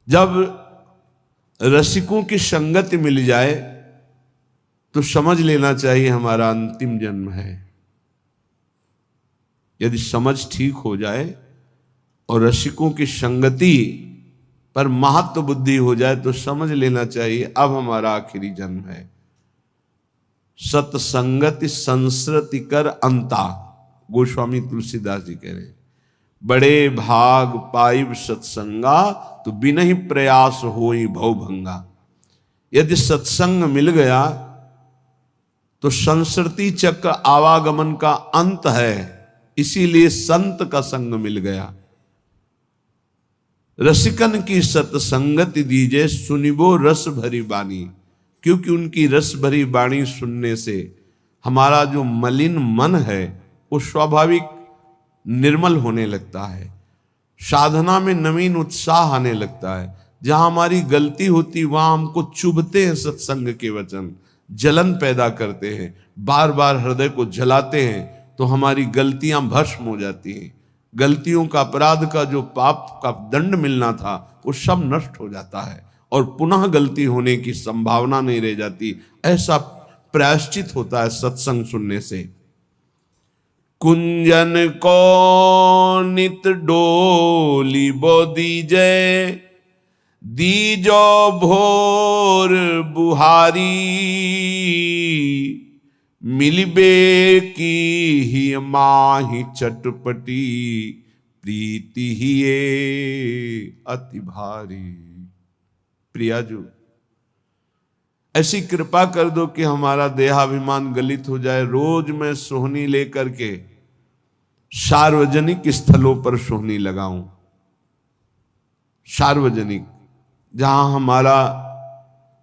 जब रसिकों की संगति मिल जाए तो समझ लेना चाहिए हमारा अंतिम जन्म है। यदि समझ ठीक हो जाए और रसिकों की संगति पर महत्व बुद्धि हो जाए तो समझ लेना चाहिए अब हमारा आखिरी जन्म है। सत्संगति संस्कृति कर अंता, गोस्वामी तुलसीदास जी कह रहे हैं, बड़े भाग पाइब सत्संगा तो बिना ही प्रयास होई भव भंगा। यदि सत्संग मिल गया तो संस्कृति चक्र आवागमन का अंत है, इसीलिए संत का संग मिल गया। रसिकन की सत्संगति दीजे सुनिबो रस भरी बानी, क्योंकि उनकी रस भरी वाणी सुनने से हमारा जो मलिन मन है वो स्वाभाविक निर्मल होने लगता है। साधना में नवीन उत्साह आने लगता है। जहां हमारी गलती होती वहां हमको चुभते हैं सत्संग के वचन, जलन पैदा करते हैं, बार बार हृदय को जलाते हैं, तो हमारी गलतियां भस्म हो जाती हैं। गलतियों का, अपराध का जो पाप का दंड मिलना था वो सब नष्ट हो जाता है और पुनः गलती होने की संभावना नहीं रह जाती। ऐसा प्रायश्चित होता है सत्संग सुनने से। कुंजन को नित डोली बो दीजय, दीजो भोर बुहारी, मिलबे की ही माही चटपटी, प्रीति ही ये अति भारी। प्रियाजू, ऐसी कृपा कर दो कि हमारा देहाभिमान गलित हो जाए। रोज मैं सोहनी लेकर के सार्वजनिक स्थलों पर सोहनी लगाऊं, सार्वजनिक, जहां हमारा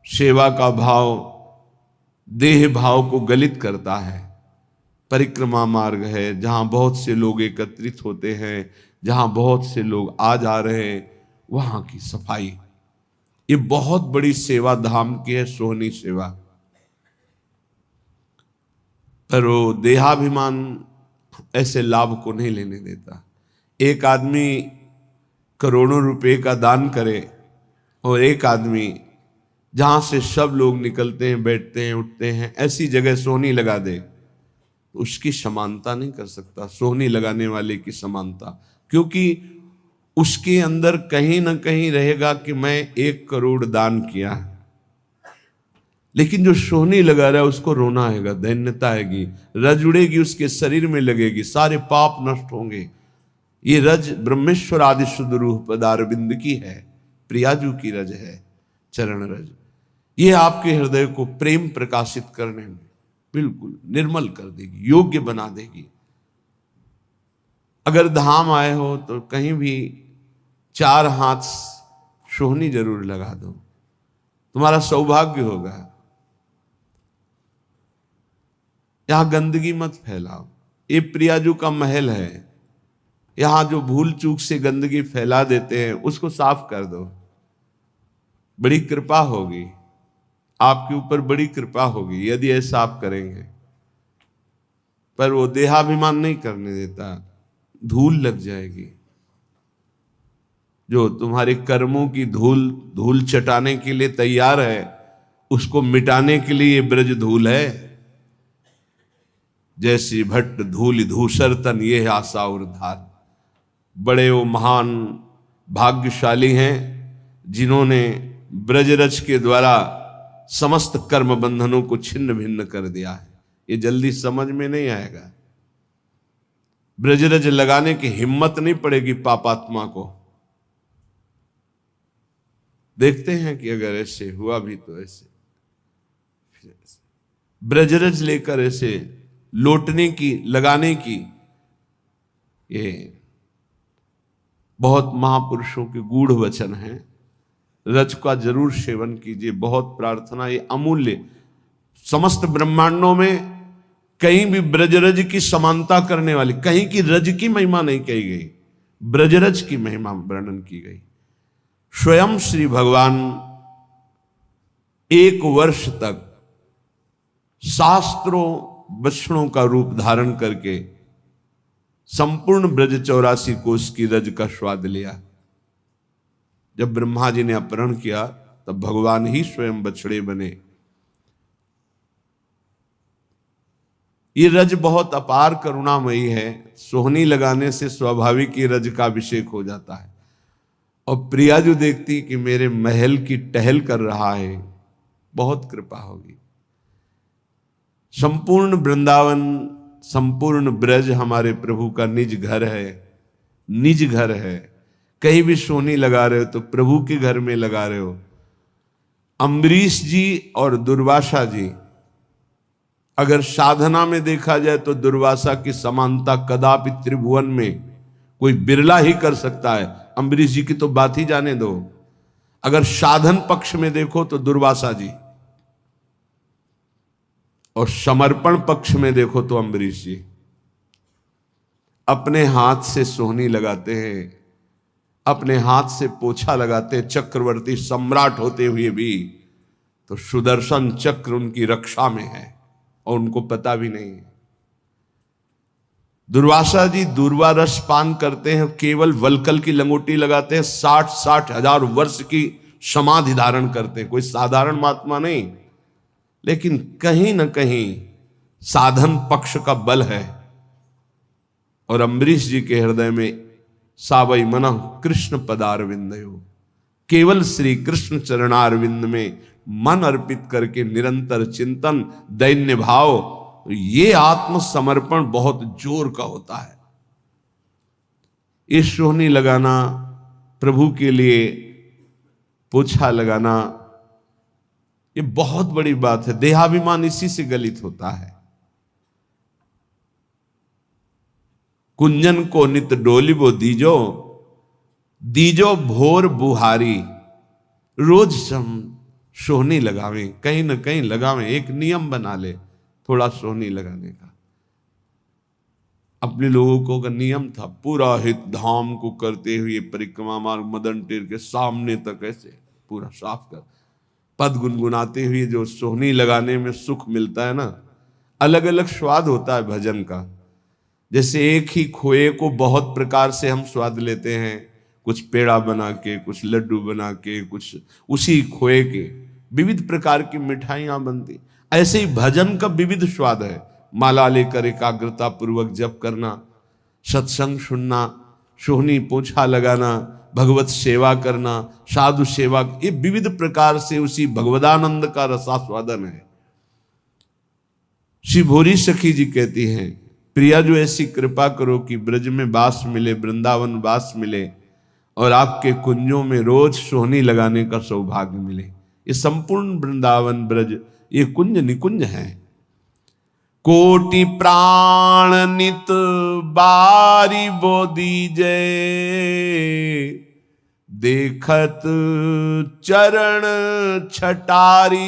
सेवा का भाव देह भाव को गलित करता है। परिक्रमा मार्ग है जहां बहुत से लोग एकत्रित होते हैं, जहां बहुत से लोग आ जा रहे हैं, वहां की सफाई, ये बहुत बड़ी सेवा धाम की है सोहनी सेवा। पर वो देहाभिमान ऐसे लाभ को नहीं लेने देता। एक आदमी करोड़ों रुपए का दान करे और एक आदमी जहां से सब लोग निकलते हैं, बैठते हैं, उठते हैं, ऐसी जगह सोहनी लगा दे, उसकी समानता नहीं कर सकता सोहनी लगाने वाले की समानता, क्योंकि उसके अंदर कहीं ना कहीं रहेगा कि मैं 1 करोड़ दान किया है। लेकिन जो सोहनी लगा रहा है उसको रोना आएगा, दैन्यता आएगी, रज उड़ेगी, उसके शरीर में लगेगी, सारे पाप नष्ट होंगे। ये रज ब्रह्मेश्वर आदि शुद्ध रूह पदारविंद की है, प्रियाजू की रज है, चरण रज। ये आपके हृदय को प्रेम प्रकाशित करने में बिल्कुल निर्मल कर देगी, योग्य बना देगी। अगर धाम आए हो तो कहीं भी 4 हाथ सोहनी जरूर लगा दो, तुम्हारा सौभाग्य होगा। यहां गंदगी मत फैलाओ, ये प्रियाजू का महल है। यहां जो भूल चूक से गंदगी फैला देते हैं उसको साफ कर दो, बड़ी कृपा होगी आपके ऊपर, बड़ी कृपा होगी यदि ऐसा आप करेंगे। पर वो देहाभिमान नहीं करने देता, धूल लग जाएगी। जो तुम्हारे कर्मों की धूल चटाने के लिए तैयार है, उसको मिटाने के लिए ये ब्रज धूल है। जैसी भट्ट धूल धूसर तन ये आशा और धार। बड़े वो महान भाग्यशाली हैं जिन्होंने ब्रजरज के द्वारा समस्त कर्म बंधनों को छिन्न भिन्न कर दिया है। ये जल्दी समझ में नहीं आएगा। ब्रजरज लगाने की हिम्मत नहीं पड़ेगी पापात्मा को। देखते हैं कि अगर ऐसे हुआ भी तो ऐसे ब्रजरज लेकर ऐसे लौटने की, लगाने की, ये बहुत महापुरुषों के गूढ़ वचन हैं। रज का जरूर सेवन कीजिए, बहुत प्रार्थना, ये अमूल्य। समस्त ब्रह्मांडों में कहीं भी ब्रजरज की समानता करने वाली, कहीं की रज की महिमा नहीं कही गई, ब्रजरज की महिमा वर्णन की गई। स्वयं श्री भगवान 1 वर्ष तक शास्त्रों वचनों का रूप धारण करके संपूर्ण ब्रज 84 कोष की रज का स्वाद लिया। जब ब्रह्मा जी ने अपहरण किया तब भगवान ही स्वयं बछड़े बने। ये रज बहुत अपार करुणामयी है, सोहनी लगाने से स्वाभाविक ये रज का अभिषेक हो जाता है। और प्रिया जो देखती कि मेरे महल की टहल कर रहा है, बहुत कृपा होगी। संपूर्ण वृंदावन, संपूर्ण ब्रज हमारे प्रभु का निज घर है, निज घर है। कहीं भी सोहनी लगा रहे हो तो प्रभु के घर में लगा रहे हो। अम्बरीश जी और दुर्वासा जी, अगर साधना में देखा जाए तो दुर्वासा की समानता कदापि त्रिभुवन में कोई बिरला ही कर सकता है। अम्बरीश जी की तो बात ही जाने दो। अगर साधन पक्ष में देखो तो दुर्वासा जी, और समर्पण पक्ष में देखो तो अम्बरीश जी। अपने हाथ से सोहनी लगाते हैं, अपने हाथ से पोछा लगाते हैं, चक्रवर्ती सम्राट होते हुए भी। तो सुदर्शन चक्र उनकी रक्षा में है और उनको पता भी नहीं है। दुर्वासा जी दूर्वा रस पान करते हैं, केवल वलकल की लंगोटी लगाते हैं, 60-60 हजार वर्ष की समाधि धारण करते हैं। कोई साधारण महात्मा नहीं, लेकिन कहीं ना कहीं साधन पक्ष का बल है। और अम्बरीश जी के हृदय में सावई मनः कृष्ण पदारविंदयो, केवल श्री कृष्ण चरणारविंद में मन अर्पित करके निरंतर चिंतन, दैन्य भाव, ये आत्मसमर्पण बहुत जोर का होता है। ये सोहनी लगाना, प्रभु के लिए पोछा लगाना, ये बहुत बड़ी बात है। देहाभिमान इसी से गलित होता है। कुंजन को नित डोलिबो दीजो, दीजो भोर बुहारी। रोज सोहनी लगावें, कहीं ना कहीं लगावें, एक नियम बना ले थोड़ा सोहनी लगाने का। अपने लोगों को का नियम था, पूरा हित धाम को करते हुए परिक्रमा मार्ग मदन टेर के सामने तक ऐसे पूरा साफ कर, पद गुनगुनाते हुए जो सोहनी लगाने में सुख मिलता है ना, अलग अलग स्वाद होता है भजन का। जैसे एक ही खोए को बहुत प्रकार से हम स्वाद लेते हैं, कुछ पेड़ा बना के, कुछ लड्डू बना के, कुछ उसी खोए के विविध प्रकार की मिठाइयां बनती, ऐसे ही भजन का विविध स्वाद है। माला लेकर एकाग्रता पूर्वक जप करना, सत्संग सुनना, सोहनी पोछा लगाना, भगवत सेवा करना, साधु सेवा, ये विविध प्रकार से उसी भगवदानंद का रसास्वादन है। श्री भोरी सखी जी कहती हैं, प्रिया जो ऐसी कृपा करो कि ब्रज में वास मिले, वृंदावन वास मिले, और आपके कुंजों में रोज सोहनी लगाने का सौभाग्य मिले। ये संपूर्ण वृंदावन ब्रज ये कुंज निकुंज है। कोटि प्राण नित बारी बोधी जय, देखत चरण छटारी।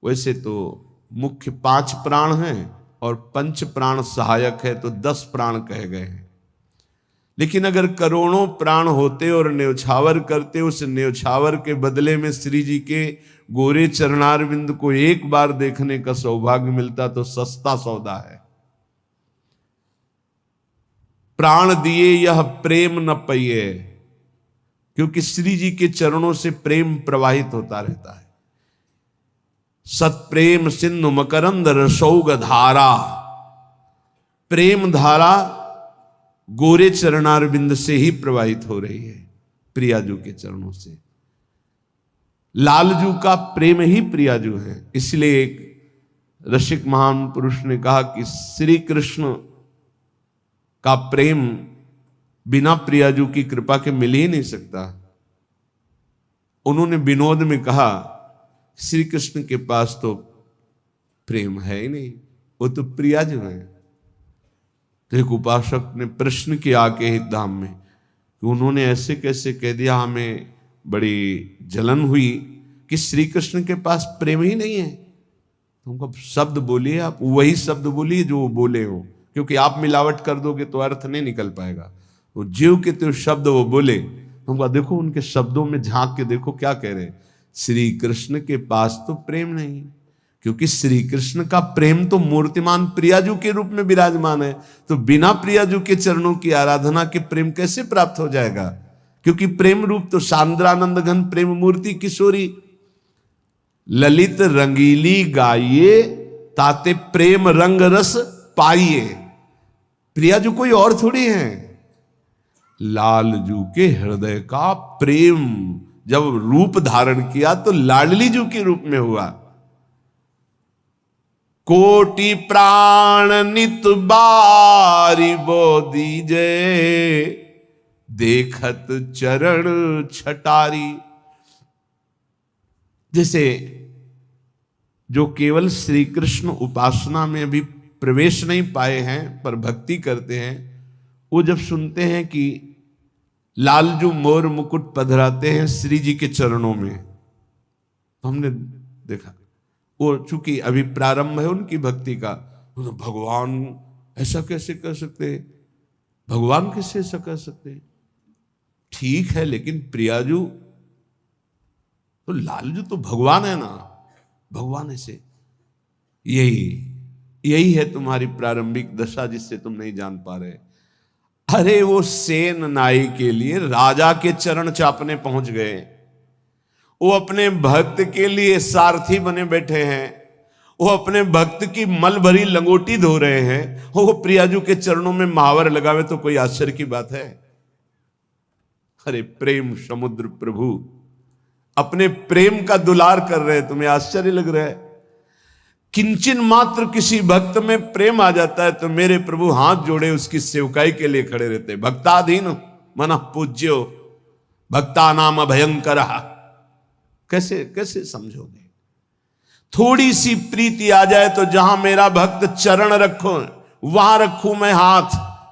वैसे तो मुख्य 5 प्राण हैं और पंच प्राण सहायक है, तो 10 प्राण कहे गए हैं। लेकिन अगर करोड़ों प्राण होते और न्योछावर करते, उस न्योछावर के बदले में श्री जी के गोरे चरणारविंद को एक बार देखने का सौभाग्य मिलता तो सस्ता सौदा है। प्राण दिए यह प्रेम न पइए, क्योंकि श्री जी के चरणों से प्रेम प्रवाहित होता रहता है। सत्प्रेम सिंधु मकरंद रसौग धारा, प्रेम धारा गोरे चरणारविंद से ही प्रवाहित हो रही है, प्रियाजू के चरणों से। लालजू का प्रेम ही प्रियाजू है। इसलिए एक रसिक महान पुरुष ने कहा कि श्री कृष्ण का प्रेम बिना प्रियाजू की कृपा के मिल ही नहीं सकता। उन्होंने विनोद में कहा, श्री कृष्ण के पास तो प्रेम है ही नहीं, वो तो प्रियाजू है। तो एक उपासक ने प्रश्न किया के हित धाम में कि उन्होंने ऐसे कैसे कह दिया, हमें बड़ी जलन हुई कि श्री कृष्ण के पास प्रेम ही नहीं है। तो उनको शब्द बोलिए, आप वही शब्द बोलिए जो वो बोले हो, क्योंकि आप मिलावट कर दोगे तो अर्थ नहीं निकल पाएगा। वो जीव के तो शब्द वो बोले, उनको देखो उनके शब्दों में झांक के देखो क्या कह रहे हैं। श्री कृष्ण के पास तो प्रेम नहीं, क्योंकि श्री कृष्ण का प्रेम तो मूर्तिमान प्रियाजू के रूप में विराजमान है। तो बिना प्रियाजू के चरणों की आराधना के प्रेम कैसे प्राप्त हो जाएगा। क्योंकि प्रेम रूप तो सांद्रानंद घन प्रेम मूर्ति किशोरी, ललित रंगीली गाइए ताते प्रेम रंग रस पाइए। प्रिया जो कोई और थोड़ी है, लालजू के हृदय का प्रेम जब रूप धारण किया तो लाडली जू के रूप में हुआ। कोटि प्राण नित बारी बो दीजे, देखत चरण छटारी। जैसे जो केवल श्री कृष्ण उपासना में अभी प्रवेश नहीं पाए हैं पर भक्ति करते हैं, वो जब सुनते हैं कि लालजू मोर मुकुट पधराते हैं श्री जी के चरणों में, तो हमने देखा वो चूंकि अभी प्रारंभ है उनकी भक्ति का, तो भगवान ऐसा कैसे कर सकते, भगवान कैसे ऐसा कर सकते। ठीक है, लेकिन प्रियाजू तो लालजू तो भगवान है ना, भगवान ऐसे। यही है तुम्हारी प्रारंभिक दशा जिससे तुम नहीं जान पा रहे। अरे वो सेन नाई के लिए राजा के चरण चापने पहुंच गए, वो अपने भक्त के लिए सारथी बने बैठे हैं, वो अपने भक्त की मल भरी लंगोटी धो रहे हैं, वो प्रियाजू के चरणों में महावर लगावे तो कोई आश्चर्य की बात है। अरे प्रेम समुद्र प्रभु अपने प्रेम का दुलार कर रहे हैं, तुम्हें आश्चर्य लग रहा है। किंचन मात्र किसी भक्त में प्रेम आ जाता है तो मेरे प्रभु हाथ जोड़े उसकी सेवकाई के लिए खड़े रहते हैं। भक्ताधीन मन पूज्यो भक्ता नाम भयंकर। कैसे कैसे समझोगे? थोड़ी सी प्रीति आ जाए तो जहां मेरा भक्त चरण रखो वहां रखूं मैं हाथ,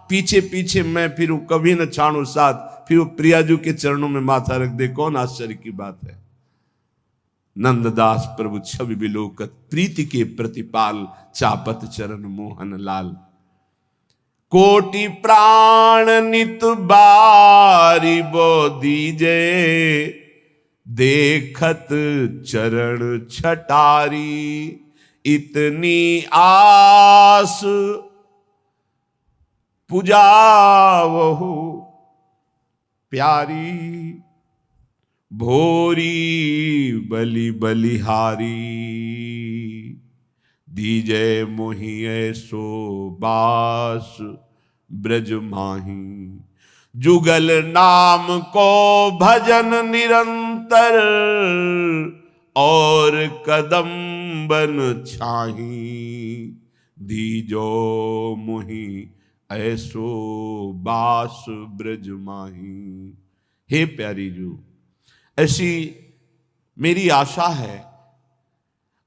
पीछे पीछे मैं फिरूं, कभी न छाड़ू साथ, फिर वो प्रियाजू के चरणों में माथा रख दे, कौन आश्चर्य की बात है। नंददास प्रभु छवि बिलोकत प्रीति के प्रतिपाल, चापत चरण मोहन लाल। कोटि प्राण नित बारी बो दीजे, देखत चरण छटारी। इतनी आस पुजावहु प्यारी, भोरी बलि बलिहारी। दीजे मोहि ऐसो बास ब्रज माही, जुगल नाम को भजन निरंतर, और कदम बन छाही। दीजो मोहि ऐसो बास ब्रज माही। हे प्यारी जू, ऐसी मेरी आशा है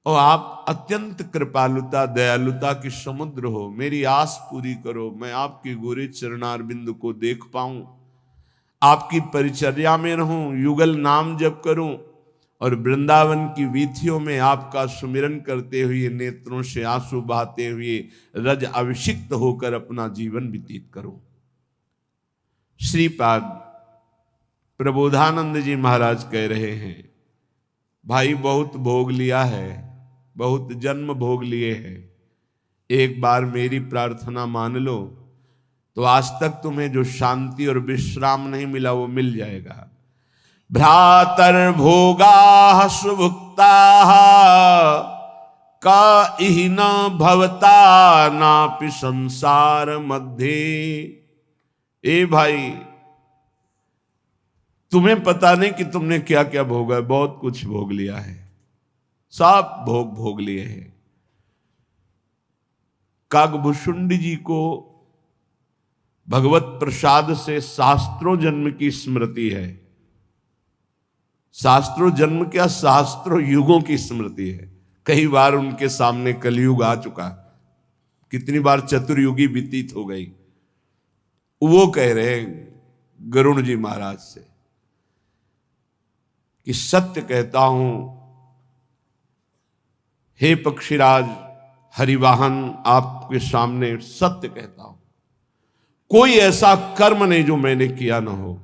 और आप अत्यंत कृपालुता दयालुता की समुद्र हो, मेरी आस पूरी करो। मैं आपके गोरे चरणारविंद को देख पाऊं, आपकी परिचर्या में रहूं, युगल नाम जप करूं और वृंदावन की वीथियों में आपका सुमिरन करते हुए, नेत्रों से आंसू बहाते हुए, रज अभिषिक्त होकर अपना जीवन व्यतीत करूं। श्रीपाद प्रबोधानंद जी महाराज कह रहे हैं, भाई बहुत भोग लिया है, बहुत जन्म भोग लिए हैं, एक बार मेरी प्रार्थना मान लो तो आज तक तुम्हें जो शांति और विश्राम नहीं मिला वो मिल जाएगा। भ्रातर भोगा सुभुक्ता का इहि न भवता नापि संसार मध्य। ए भाई, तुम्हें पता नहीं कि तुमने क्या क्या भोगा है, बहुत कुछ भोग लिया है, सब भोग लिए हैं। कागभूषुंडी जी को भगवत प्रसाद से शास्त्रों जन्म की स्मृति है। शास्त्रों जन्म क्या, शास्त्रों युगों की स्मृति है। कई बार उनके सामने कलयुग आ चुका, कितनी बार चतुर्युगी व्यतीत हो गई। वो कह रहे हैं गरुण जी महाराज से कि सत्य कहता हूं हे पक्षीराज हरिवाहन, आपके सामने सत्य कहता हूं, कोई ऐसा कर्म नहीं जो मैंने किया ना हो,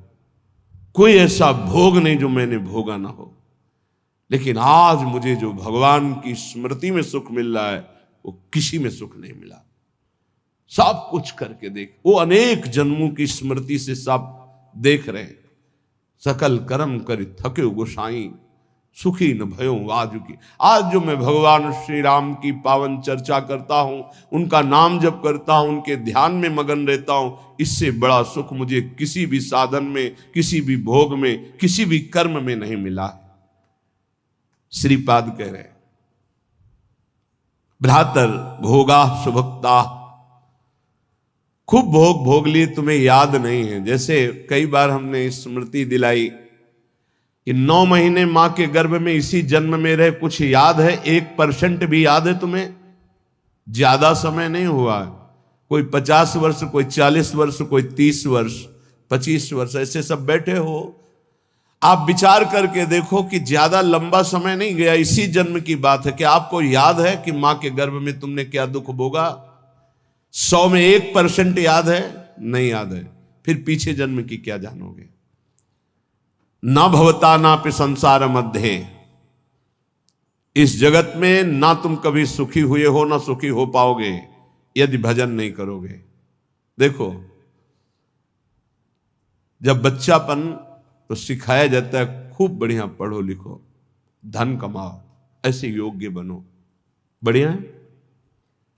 कोई ऐसा भोग नहीं जो मैंने भोगा ना हो, लेकिन आज मुझे जो भगवान की स्मृति में सुख मिल रहा है वो किसी में सुख नहीं मिला। सब कुछ करके देख, वो अनेक जन्मों की स्मृति से सब देख रहे हैं, सकल कर्म कर थके गोसाई, सुखी न भयो आज की। आज जो मैं भगवान श्री राम की पावन चर्चा करता हूं, उनका नाम जप करता हूं, उनके ध्यान में मगन रहता हूं, इससे बड़ा सुख मुझे किसी भी साधन में, किसी भी भोग में, किसी भी कर्म में नहीं मिला है। श्रीपाद कह रहे हैं, भ्रातर भोगा सुभक्ता, खूब भोग भोग लिए, तुम्हें याद नहीं है। जैसे कई बार हमने स्मृति दिलाई कि 9 महीने मां के गर्भ में इसी जन्म में रहे, कुछ याद है? 1% भी याद है तुम्हें? ज्यादा समय नहीं हुआ, कोई 50 वर्ष, कोई 40 वर्ष, कोई 30 वर्ष, 25 वर्ष, ऐसे सब बैठे हो। आप विचार करके देखो कि ज्यादा लंबा समय नहीं गया, इसी जन्म की बात है। कि आपको याद है कि मां के गर्भ में तुमने क्या दुख भोगा? 100 में 1% याद है? नहीं याद है। फिर पीछे जन्म की क्या जानोगे? ना भवता ना पे संसार मध्य, इस जगत में ना तुम कभी सुखी हुए हो, ना सुखी हो पाओगे यदि भजन नहीं करोगे। देखो, जब बच्चापन तो सिखाया जाता है खूब बढ़िया पढ़ो लिखो, धन कमाओ, ऐसे योग्य बनो, बढ़िया है।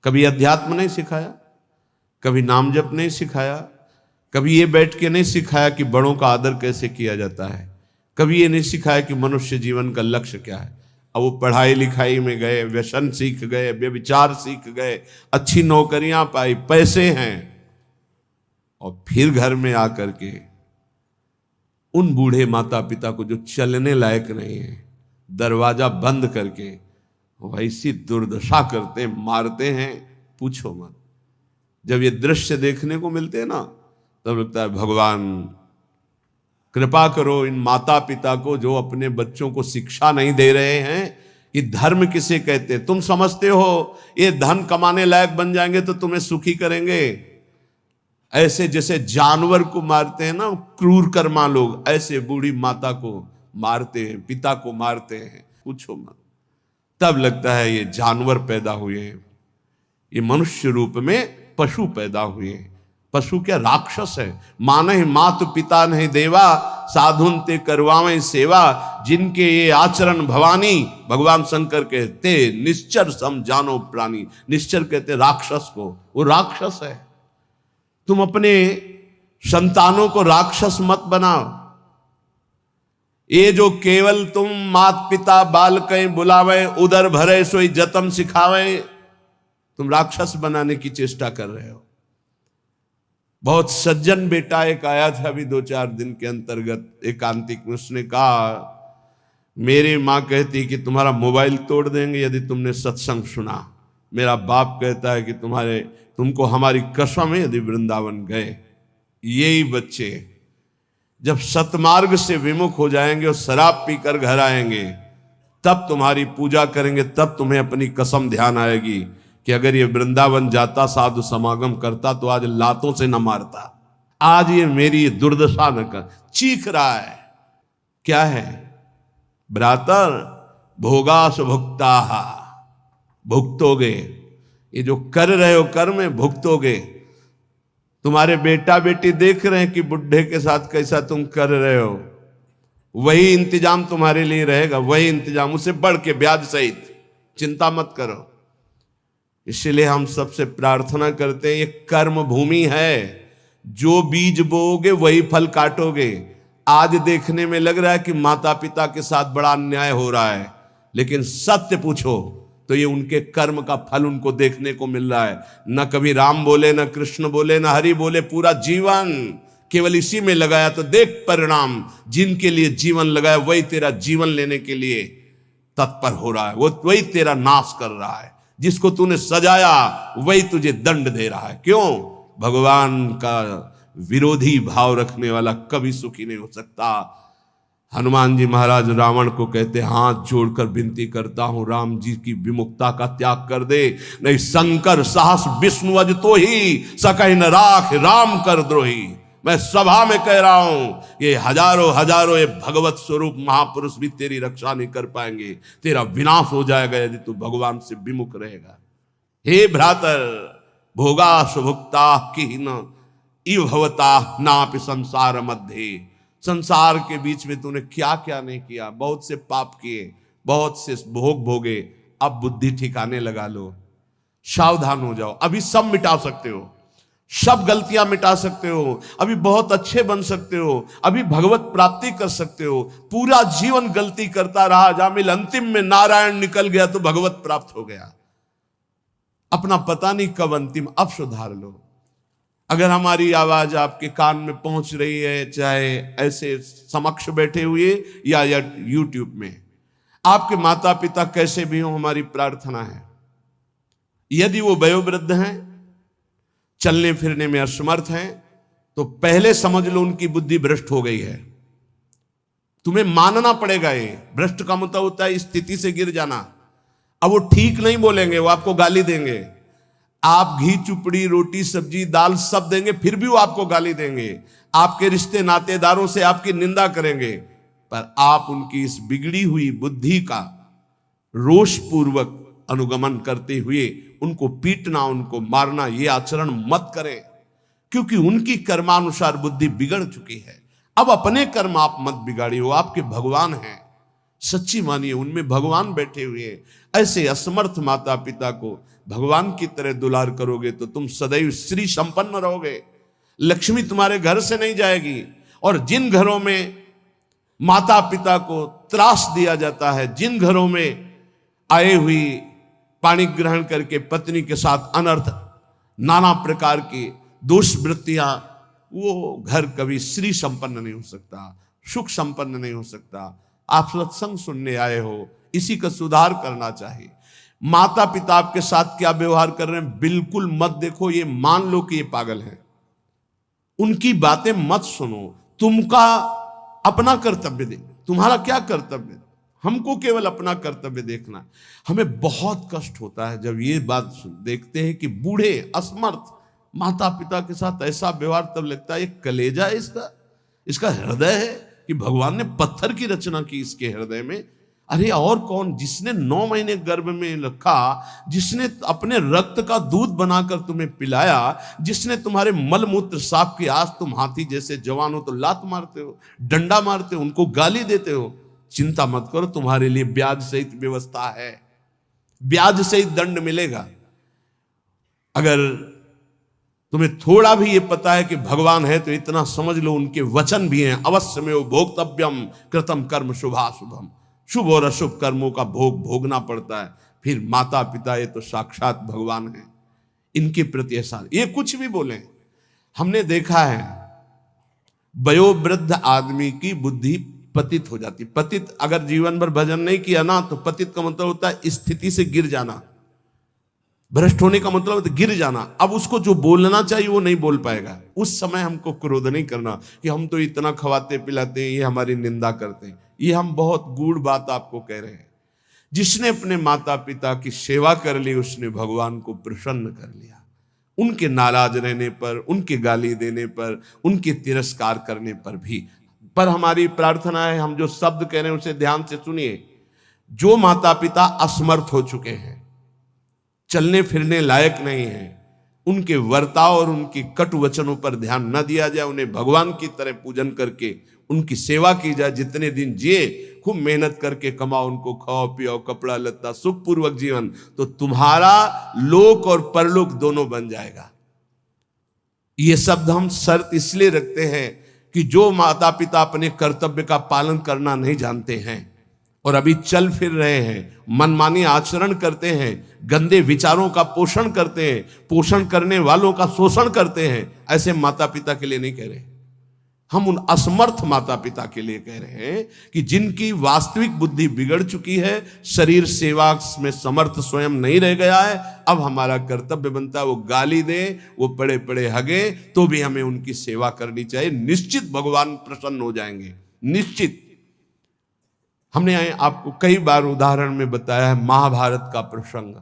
कभी अध्यात्म नहीं सिखाया, कभी नाम जप नहीं सिखाया, कभी ये बैठ के नहीं सिखाया कि बड़ों का आदर कैसे किया जाता है, कभी ये नहीं सिखाया कि मनुष्य जीवन का लक्ष्य क्या है। अब वो पढ़ाई लिखाई में गए, व्यसन सीख गए, व्यभिचार सीख गए, अच्छी नौकरियां पाई, पैसे हैं, और फिर घर में आकर के उन बूढ़े माता पिता को जो चलने लायक नहीं है, दरवाजा बंद करके वैसी दुर्दशा करते, मारते हैं, पूछो मत। जब ये दृश्य देखने को मिलते हैं ना, तब लगता है भगवान कृपा करो इन माता पिता को जो अपने बच्चों को शिक्षा नहीं दे रहे हैं कि धर्म किसे कहते। तुम समझते हो ये धन कमाने लायक बन जाएंगे तो तुम्हें सुखी करेंगे, ऐसे जैसे जानवर को मारते हैं ना क्रूर कर्मा लोग, ऐसे बूढ़ी माता को मारते हैं, पिता को मारते हैं, पूछो मत। तब लगता है ये जानवर पैदा हुए हैं, ये मनुष्य रूप में पशु पैदा हुए हैं। पशु क्या, राक्षस है। मानहि मातु पिता नहीं देवा, साधुन ते करवावें सेवा, जिनके ये आचरण भवानी, भगवान शंकर कहते निश्चर सम जानो प्राणी। निश्चर कहते राक्षस को, वो राक्षस है। तुम अपने संतानों को राक्षस मत बनाओ। ये जो केवल तुम मात पिता बाल कहीं बुलावे, उदर भरे सोई जतन सिखावे, तुम राक्षस बनाने की चेष्टा कर रहे हो। बहुत सज्जन बेटा एक आया था अभी 2-4 दिन के अंतर्गत एकांतिक में, उसने कहा मेरी माँ कहती कि तुम्हारा मोबाइल तोड़ देंगे यदि तुमने सत्संग सुना। मेरा बाप कहता है कि तुमको हमारी कसम है यदि वृंदावन गए। यही बच्चे जब सतमार्ग से विमुख हो जाएंगे और शराब पीकर घर आएंगे, तब तुम्हारी पूजा करेंगे, तब तुम्हें अपनी कसम ध्यान आएगी कि अगर ये वृंदावन जाता, साधु समागम करता, तो आज लातों से न मारता। आज ये मेरी दुर्दशा न कर। चीख रहा है, क्या है? भ्रातर भोगा सुभुक्ता, भुगतोगे। ये जो कर रहे हो कर्म में भुगतोगे। तुम्हारे बेटा बेटी देख रहे हैं कि बुढ़े के साथ कैसा तुम कर रहे हो, वही इंतजाम तुम्हारे लिए रहेगा, वही इंतजाम, उससे बढ़ के ब्याज सहित। चिंता मत करो। इसलिए हम सबसे प्रार्थना करते हैं, ये कर्म भूमि है, जो बीज बोओगे वही फल काटोगे। आज देखने में लग रहा है कि माता पिता के साथ बड़ा अन्याय हो रहा है, लेकिन सत्य पूछो तो ये उनके कर्म का फल उनको देखने को मिल रहा है। न कभी राम बोले, न कृष्ण बोले, न हरि बोले, पूरा जीवन केवल इसी में लगाया, तो देख परिणाम। जिनके लिए जीवन लगाया वही तेरा जीवन लेने के लिए तत्पर हो रहा है, वो वही तेरा नाश कर रहा है। जिसको तूने सजाया वही तुझे दंड दे रहा है। क्यों? भगवान का विरोधी भाव रखने वाला कभी सुखी नहीं हो सकता। हनुमान जी महाराज रावण को कहते, हाथ जोड़कर विनती करता हूं राम जी की विमुखता का त्याग कर दे, नहीं शंकर साहस विष्णु अज तो ही सकहि न राख राम कर द्रोही। मैं सभा में कह रहा हूं, ये हजारों हजारों ये भगवत स्वरूप महापुरुष भी तेरी रक्षा नहीं कर पाएंगे। तेरा विनाश हो जाएगा यदि तू भगवान से विमुख रहेगा। हे भ्रातर भोगा सुभुक्ता की न इव भवता नापि संसार मध्य, संसार के बीच में तूने क्या क्या नहीं किया, बहुत से पाप किए, बहुत से भोग भोगे, अब बुद्धि ठिकाने लगा लो, सावधान हो जाओ। अभी सब मिटा सकते हो, सब गलतियां मिटा सकते हो, अभी बहुत अच्छे बन सकते हो, अभी भगवत प्राप्ति कर सकते हो। पूरा जीवन गलती करता रहा, जामिल अंतिम में नारायण निकल गया तो भगवत प्राप्त हो गया। अपना पता नहीं कब अंतिम, अब सुधार लो। अगर हमारी आवाज आपके कान में पहुंच रही है, चाहे ऐसे समक्ष बैठे हुए या यूट्यूब में, आपके माता पिता कैसे भी हो, हमारी प्रार्थना है यदि वो वयोवृद्ध हैं, चलने फिरने में असमर्थ हैं, तो पहले समझ लो उनकी बुद्धि भ्रष्ट हो गई है। तुम्हें मानना पड़ेगा। ये भ्रष्ट का मतलब होता है स्थिति से गिर जाना। अब वो ठीक नहीं बोलेंगे, वो आपको गाली देंगे। आप घी चुपड़ी रोटी सब्जी दाल सब देंगे, फिर भी वो आपको गाली देंगे। आपके रिश्ते नातेदारों से आपकी निंदा करेंगे, पर आप उनकी इस बिगड़ी हुई बुद्धि का रोष पूर्वक अनुगमन करते हुए उनको पीटना, उनको मारना, ये आचरण मत करें, क्योंकि उनकी कर्मानुसार बुद्धि बिगड़ चुकी है। अब अपने कर्म आप मत बिगाड़िए, वो आपके भगवान हैं, सच्ची मानिए उनमें भगवान बैठे हुए हैं। ऐसे असमर्थ माता पिता को भगवान की तरह दुलार करोगे तो तुम सदैव श्री संपन्न रहोगे, लक्ष्मी तुम्हारे घर से नहीं जाएगी। और जिन घरों में माता पिता को त्रास दिया जाता है, जिन घरों में आए हुई पानी ग्रहण करके पत्नी के साथ अनर्थ नाना प्रकार की दोष वृत्तियां, वो घर कभी श्री संपन्न नहीं हो सकता, सुख संपन्न नहीं हो सकता। आप सत्संग सुनने आए हो, इसी का सुधार करना चाहिए। माता पिता आपके साथ क्या व्यवहार कर रहे हैं बिल्कुल मत देखो, ये मान लो कि ये पागल है, उनकी बातें मत सुनो। तुमका अपना कर्तव्य दे, तुम्हारा क्या कर्तव्य, हमको केवल अपना कर्तव्य देखना। हमें बहुत कष्ट होता है जब ये बात देखते हैं कि बूढ़े असमर्थ माता पिता के साथ ऐसा व्यवहार, तब लगता है ये कलेजा है इसका हृदय है कि भगवान ने पत्थर की रचना की इसके हृदय में। अरे और कौन, जिसने 9 महीने गर्भ में रखा, जिसने अपने रक्त का दूध बनाकर तुम्हें पिलाया, जिसने तुम्हारे मल मूत्र साफ किया, आज तुम हाथी जैसे जवान हो तो लात मारते हो, डंडा मारते हो, उनको गाली देते हो। चिंता मत करो, तुम्हारे लिए ब्याज सहित व्यवस्था है, ब्याज सहित दंड मिलेगा। अगर तुम्हें थोड़ा भी ये पता है कि भगवान है तो इतना समझ लो उनके वचन भी हैं, अवश्य में वो भोक्तव्यम कृतम कर्म शुभाशुभम, शुभ और अशुभ कर्मों का भोग भोगना पड़ता है। फिर माता पिता ये तो साक्षात भगवान है, इनके प्रति ऐसा ये कुछ भी बोले। हमने देखा है वयोवृद्ध आदमी की बुद्धि पतित हो जाती। पतित अगर जीवन भर भजन नहीं किया ना, तो पतित का मतलब होता है स्थिति से गिर जाना, भ्रष्ट होने का मतलब होता है गिर जाना। अब उसको जो बोलना चाहिए वो नहीं बोल पाएगा। उस समय हमको क्रोध नहीं करना कि हम तो इतना खवाते पिलाते हैं, ये हमारी निंदा करते हैं। ये हम बहुत गूढ़ बात आपको कह रहे हैं। जिसने अपने माता पिता की सेवा कर ली, उसने भगवान को प्रसन्न कर लिया। उनके नाराज रहने पर, उनके गाली देने पर, उनके तिरस्कार करने पर भी। पर हमारी प्रार्थना है, हम जो शब्द कह रहे हैं उसे ध्यान से सुनिए। जो माता पिता असमर्थ हो चुके हैं, चलने फिरने लायक नहीं है, उनके वर्ताव और उनकी कटु वचनों पर ध्यान न दिया जाए, उन्हें भगवान की तरह पूजन करके उनकी सेवा की जाए। जितने दिन जिए खूब मेहनत करके कमाओ, उनको खाओ पियो, कपड़ा लत्ता, सुखपूर्वक जीवन, तो तुम्हारा लोक और परलोक दोनों बन जाएगा। ये शब्द हम शर्त इसलिए रखते हैं कि जो माता पिता अपने कर्तव्य का पालन करना नहीं जानते हैं और अभी चल फिर रहे हैं, मनमानी आचरण करते हैं, गंदे विचारों का पोषण करते हैं, पोषण करने वालों का शोषण करते हैं, ऐसे माता पिता के लिए नहीं कह रहे। हम उन असमर्थ माता पिता के लिए कह रहे हैं कि जिनकी वास्तविक बुद्धि बिगड़ चुकी है, शरीर सेवा में समर्थ स्वयं नहीं रह गया है। अब हमारा कर्तव्य बनता है वो गाली दे, वो पड़े पड़े हगे, तो भी हमें उनकी सेवा करनी चाहिए। निश्चित भगवान प्रसन्न हो जाएंगे, निश्चित। हमने आपको कई बार उदाहरण में बताया है महाभारत का प्रसंग।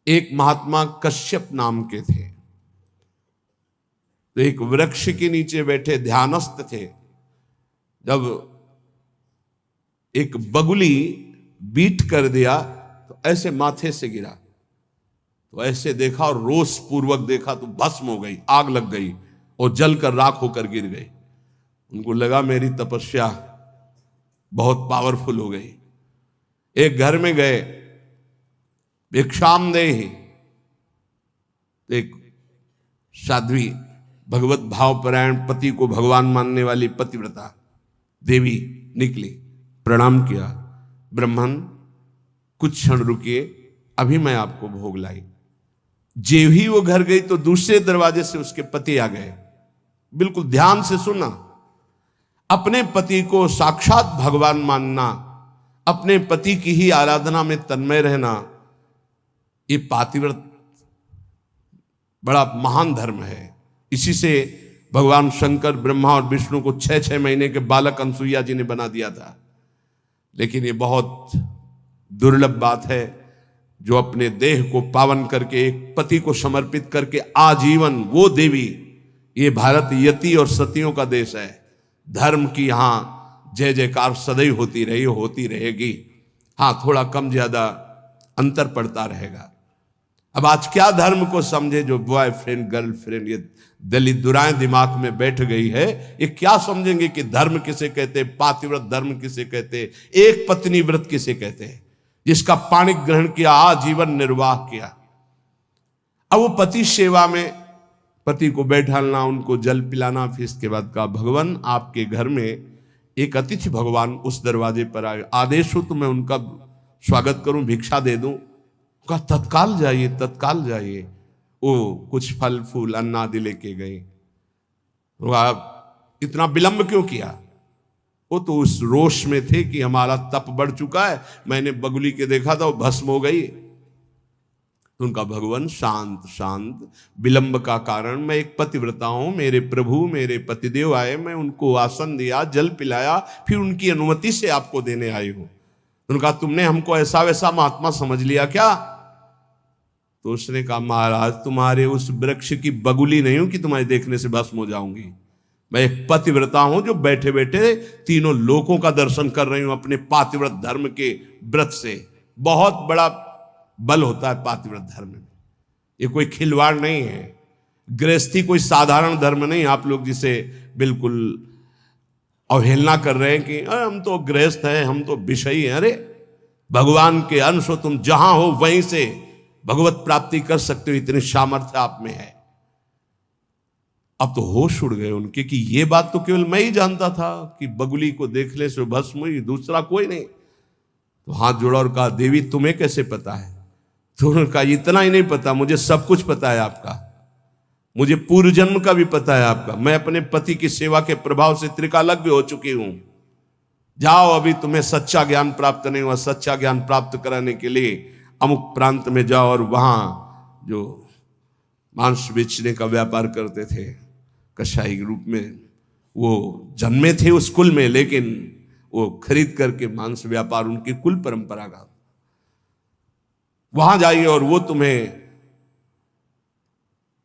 एक महात्मा कश्यप नाम के थे, तो एक वृक्ष के नीचे बैठे ध्यानस्थ थे। जब एक बगुली बीट कर दिया तो ऐसे माथे से गिरा, तो ऐसे देखा और रोष पूर्वक देखा तो भस्म हो गई, आग लग गई और जलकर राख होकर गिर गई। उनको लगा मेरी तपस्या बहुत पावरफुल हो गई। एक घर में गए, एक शामदेह, एक साध्वी भगवत भावपरायण पति को भगवान मानने वाली पतिव्रता देवी निकली, प्रणाम किया, ब्राह्मण कुछ क्षण रुकिए, अभी मैं आपको भोग लाई। जे ही वो घर गई तो दूसरे दरवाजे से उसके पति आ गए। बिल्कुल ध्यान से सुना, अपने पति को साक्षात भगवान मानना, अपने पति की ही आराधना में तन्मय रहना, ये पातिव्रत बड़ा महान धर्म है। इसी से भगवान शंकर ब्रह्मा और विष्णु को 6-6 महीने के बालक अनसुईया जी ने बना दिया था। लेकिन ये बहुत दुर्लभ बात है जो अपने देह को पावन करके एक पति को समर्पित करके आजीवन वो देवी, ये भारत यति और सतियों का देश है। धर्म की यहाँ जय जयकार सदैव होती रही, होती रहेगी। हाँ, थोड़ा कम ज्यादा अंतर पड़ता रहेगा। अब आज क्या धर्म को समझे जो बॉयफ्रेंड गर्लफ्रेंड ये दलित दुराएं दिमाग में बैठ गई है, ये क्या समझेंगे कि धर्म किसे कहते, पातिव्रत धर्म किसे कहते, एक पत्नी व्रत किसे कहते हैं, जिसका पाणी ग्रहण किया, आजीवन निर्वाह किया। अब वो पति सेवा में पति को बैठालना, उनको जल पिलाना, फिर इसके बाद कहा भगवान आपके घर में एक अतिथि भगवान उस दरवाजे पर आए, आदेश हो तो मैं उनका स्वागत करूं, भिक्षा दे दूं। कहा तत्काल जाइए, तत्काल जाइए। वो कुछ फल फूल अन्न आदि लेके गए। आप इतना विलंब क्यों किया? वो तो उस रोष में थे कि हमारा तप बढ़ चुका है, मैंने बगुली के देखा था वो भस्म हो गई। तो उनका भगवान शांत शांत, विलंब का कारण, मैं एक पतिव्रता हूं, मेरे प्रभु मेरे पतिदेव आए, मैं उनको आसन दिया, जल पिलाया, फिर उनकी अनुमति से आपको देने आई हूं। उनका तुमने हमको ऐसा वैसा महात्मा समझ लिया क्या? तो उसने कहा महाराज तुम्हारे उस वृक्ष की बगुली नहीं हूं कि तुम्हारे देखने से भस्म हो जाऊंगी। मैं एक पतिव्रता हूं जो बैठे बैठे तीनों लोकों का दर्शन कर रही हूं अपने पातिव्रत धर्म के व्रत से। बहुत बड़ा बल होता है पातिव्रत धर्म में, ये कोई खिलवाड़ नहीं है। गृहस्थी कोई साधारण धर्म नहीं, आप लोग जिसे बिल्कुल अवहेलना कर रहे हैं कि हम तो गृहस्थ हैं, हम तो विषयी हैं। अरे भगवान के अंश हो, तुम जहां हो वहीं से भगवत प्राप्ति कर सकते हो, इतनी सामर्थ्य आप में है। अब तो होश उड़ गए उनके कि ये बात तो केवल मैं ही जानता था कि बगुली को देखने से भस्म हुई, दूसरा कोई नहीं। तो हाथ जोड़ा और कहा देवी तुम्हें कैसे पता है? तो उन्होंने कहा इतना ही नहीं पता, मुझे सब कुछ पता है आपका, मुझे पूर्व जन्म का भी पता है आपका। मैं अपने पति की सेवा के प्रभाव से त्रिकालज्ञ हो चुकी हूं। जाओ, अभी तुम्हें सच्चा ज्ञान प्राप्त नहीं हुआ, सच्चा ज्ञान प्राप्त कराने के लिए अमुक प्रांत में जाओ और वहां जो मांस बेचने का व्यापार करते थे कसाई के रूप में, वो जन्मे थे उस कुल में, लेकिन वो खरीद करके मांस व्यापार उनकी कुल परंपरा का, वहां जाइए और वो तुम्हें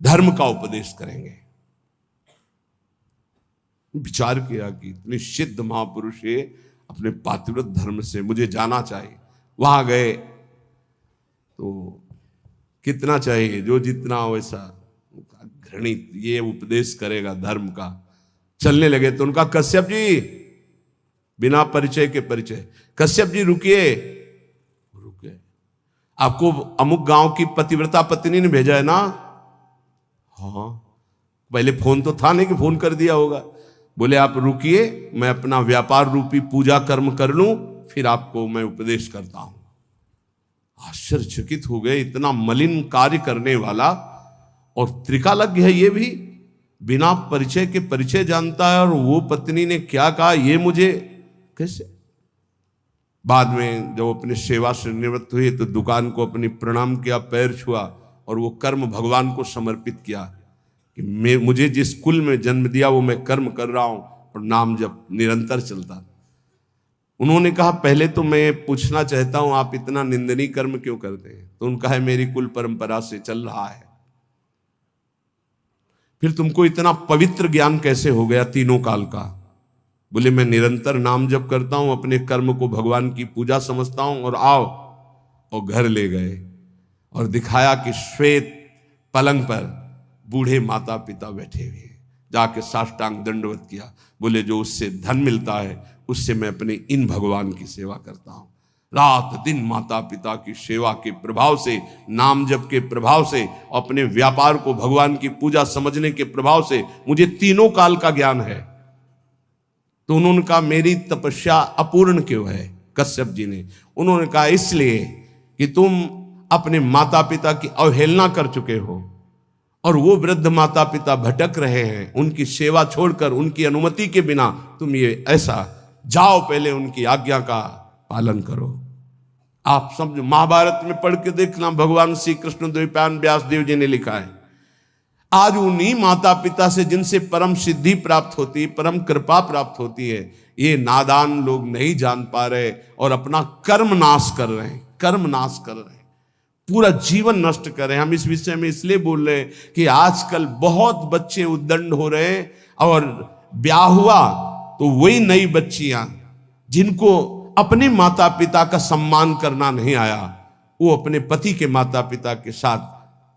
धर्म का उपदेश करेंगे। विचार किया कि इतने सिद्ध महापुरुष है, अपने पातिव्रत धर्म से मुझे जाना चाहिए। वहां गए तो कितना चाहिए, जो जितना वैसा घृणित ये उपदेश करेगा धर्म का। चलने लगे तो उनका कश्यप जी, बिना परिचय के परिचय, कश्यप जी रुकिए, रुके, आपको अमुक गांव की पतिव्रता पत्नी ने भेजा है ना? हाँ, पहले फोन तो था नहीं कि फोन कर दिया होगा। बोले आप रुकिए, मैं अपना व्यापार रूपी पूजा कर्म कर लूं, फिर आपको मैं उपदेश करता हूं। आश्चर्यचकित हो गए, इतना मलिन कार्य करने वाला और त्रिकालज्ञ है, ये भी बिना परिचय के परिचय जानता है, और वो पत्नी ने क्या कहा ये मुझे कैसे? बाद में जब अपने सेवा से निवृत्त हुए तो दुकान को अपनी प्रणाम किया, पैर छुआ और वो कर्म भगवान को समर्पित किया कि मुझे जिस कुल में जन्म दिया वो मैं कर्म कर रहा हूं, और नाम जब निरंतर चलता। उन्होंने कहा पहले तो मैं पूछना चाहता हूं आप इतना निंदनीय कर्म क्यों करते हैं? तो उनका है मेरी कुल परंपरा से चल रहा है। फिर तुमको इतना पवित्र ज्ञान कैसे हो गया तीनों काल का? बोले मैं निरंतर नाम जप करता हूं, अपने कर्म को भगवान की पूजा समझता हूं। और आओ, और घर ले गए और दिखाया कि श्वेत पलंग पर बूढ़े माता पिता बैठे हुए, जाके साष्टांग दंडवत किया। बोले जो उससे धन मिलता है उससे मैं अपने इन भगवान की सेवा करता हूं। रात दिन माता पिता की सेवा के प्रभाव से, नाम जप के प्रभाव से, अपने व्यापार को भगवान की पूजा समझने के प्रभाव से मुझे तीनों काल का ज्ञान है। तो उन्होंने कहा मेरी तपस्या अपूर्ण क्यों है? कश्यप जी ने उन्होंने कहा इसलिए कि तुम अपने माता पिता की अवहेलना कर चुके हो और वो वृद्ध माता पिता भटक रहे हैं, उनकी सेवा छोड़कर उनकी अनुमति के बिना तुम ये ऐसा, जाओ पहले उनकी आज्ञा का पालन करो। आप समझो, महाभारत में पढ़ के देखना, भगवान श्री कृष्ण द्वैपायन व्यास देव जी ने लिखा है, आज उन्हीं माता पिता से जिनसे परम सिद्धि प्राप्त होती है, परम कृपा प्राप्त होती है, ये नादान लोग नहीं जान पा रहे और अपना कर्म नाश कर रहे हैं, कर्म नाश कर रहे हैं, पूरा जीवन नष्ट कर रहे हैं। हम इस विषय में इसलिए बोल रहे हैं कि आजकल बहुत बच्चे उद्दंड हो रहे हैं और ब्याह हुआ तो वही नई बच्चियां जिनको अपने माता पिता का सम्मान करना नहीं आया, वो अपने पति के माता पिता के साथ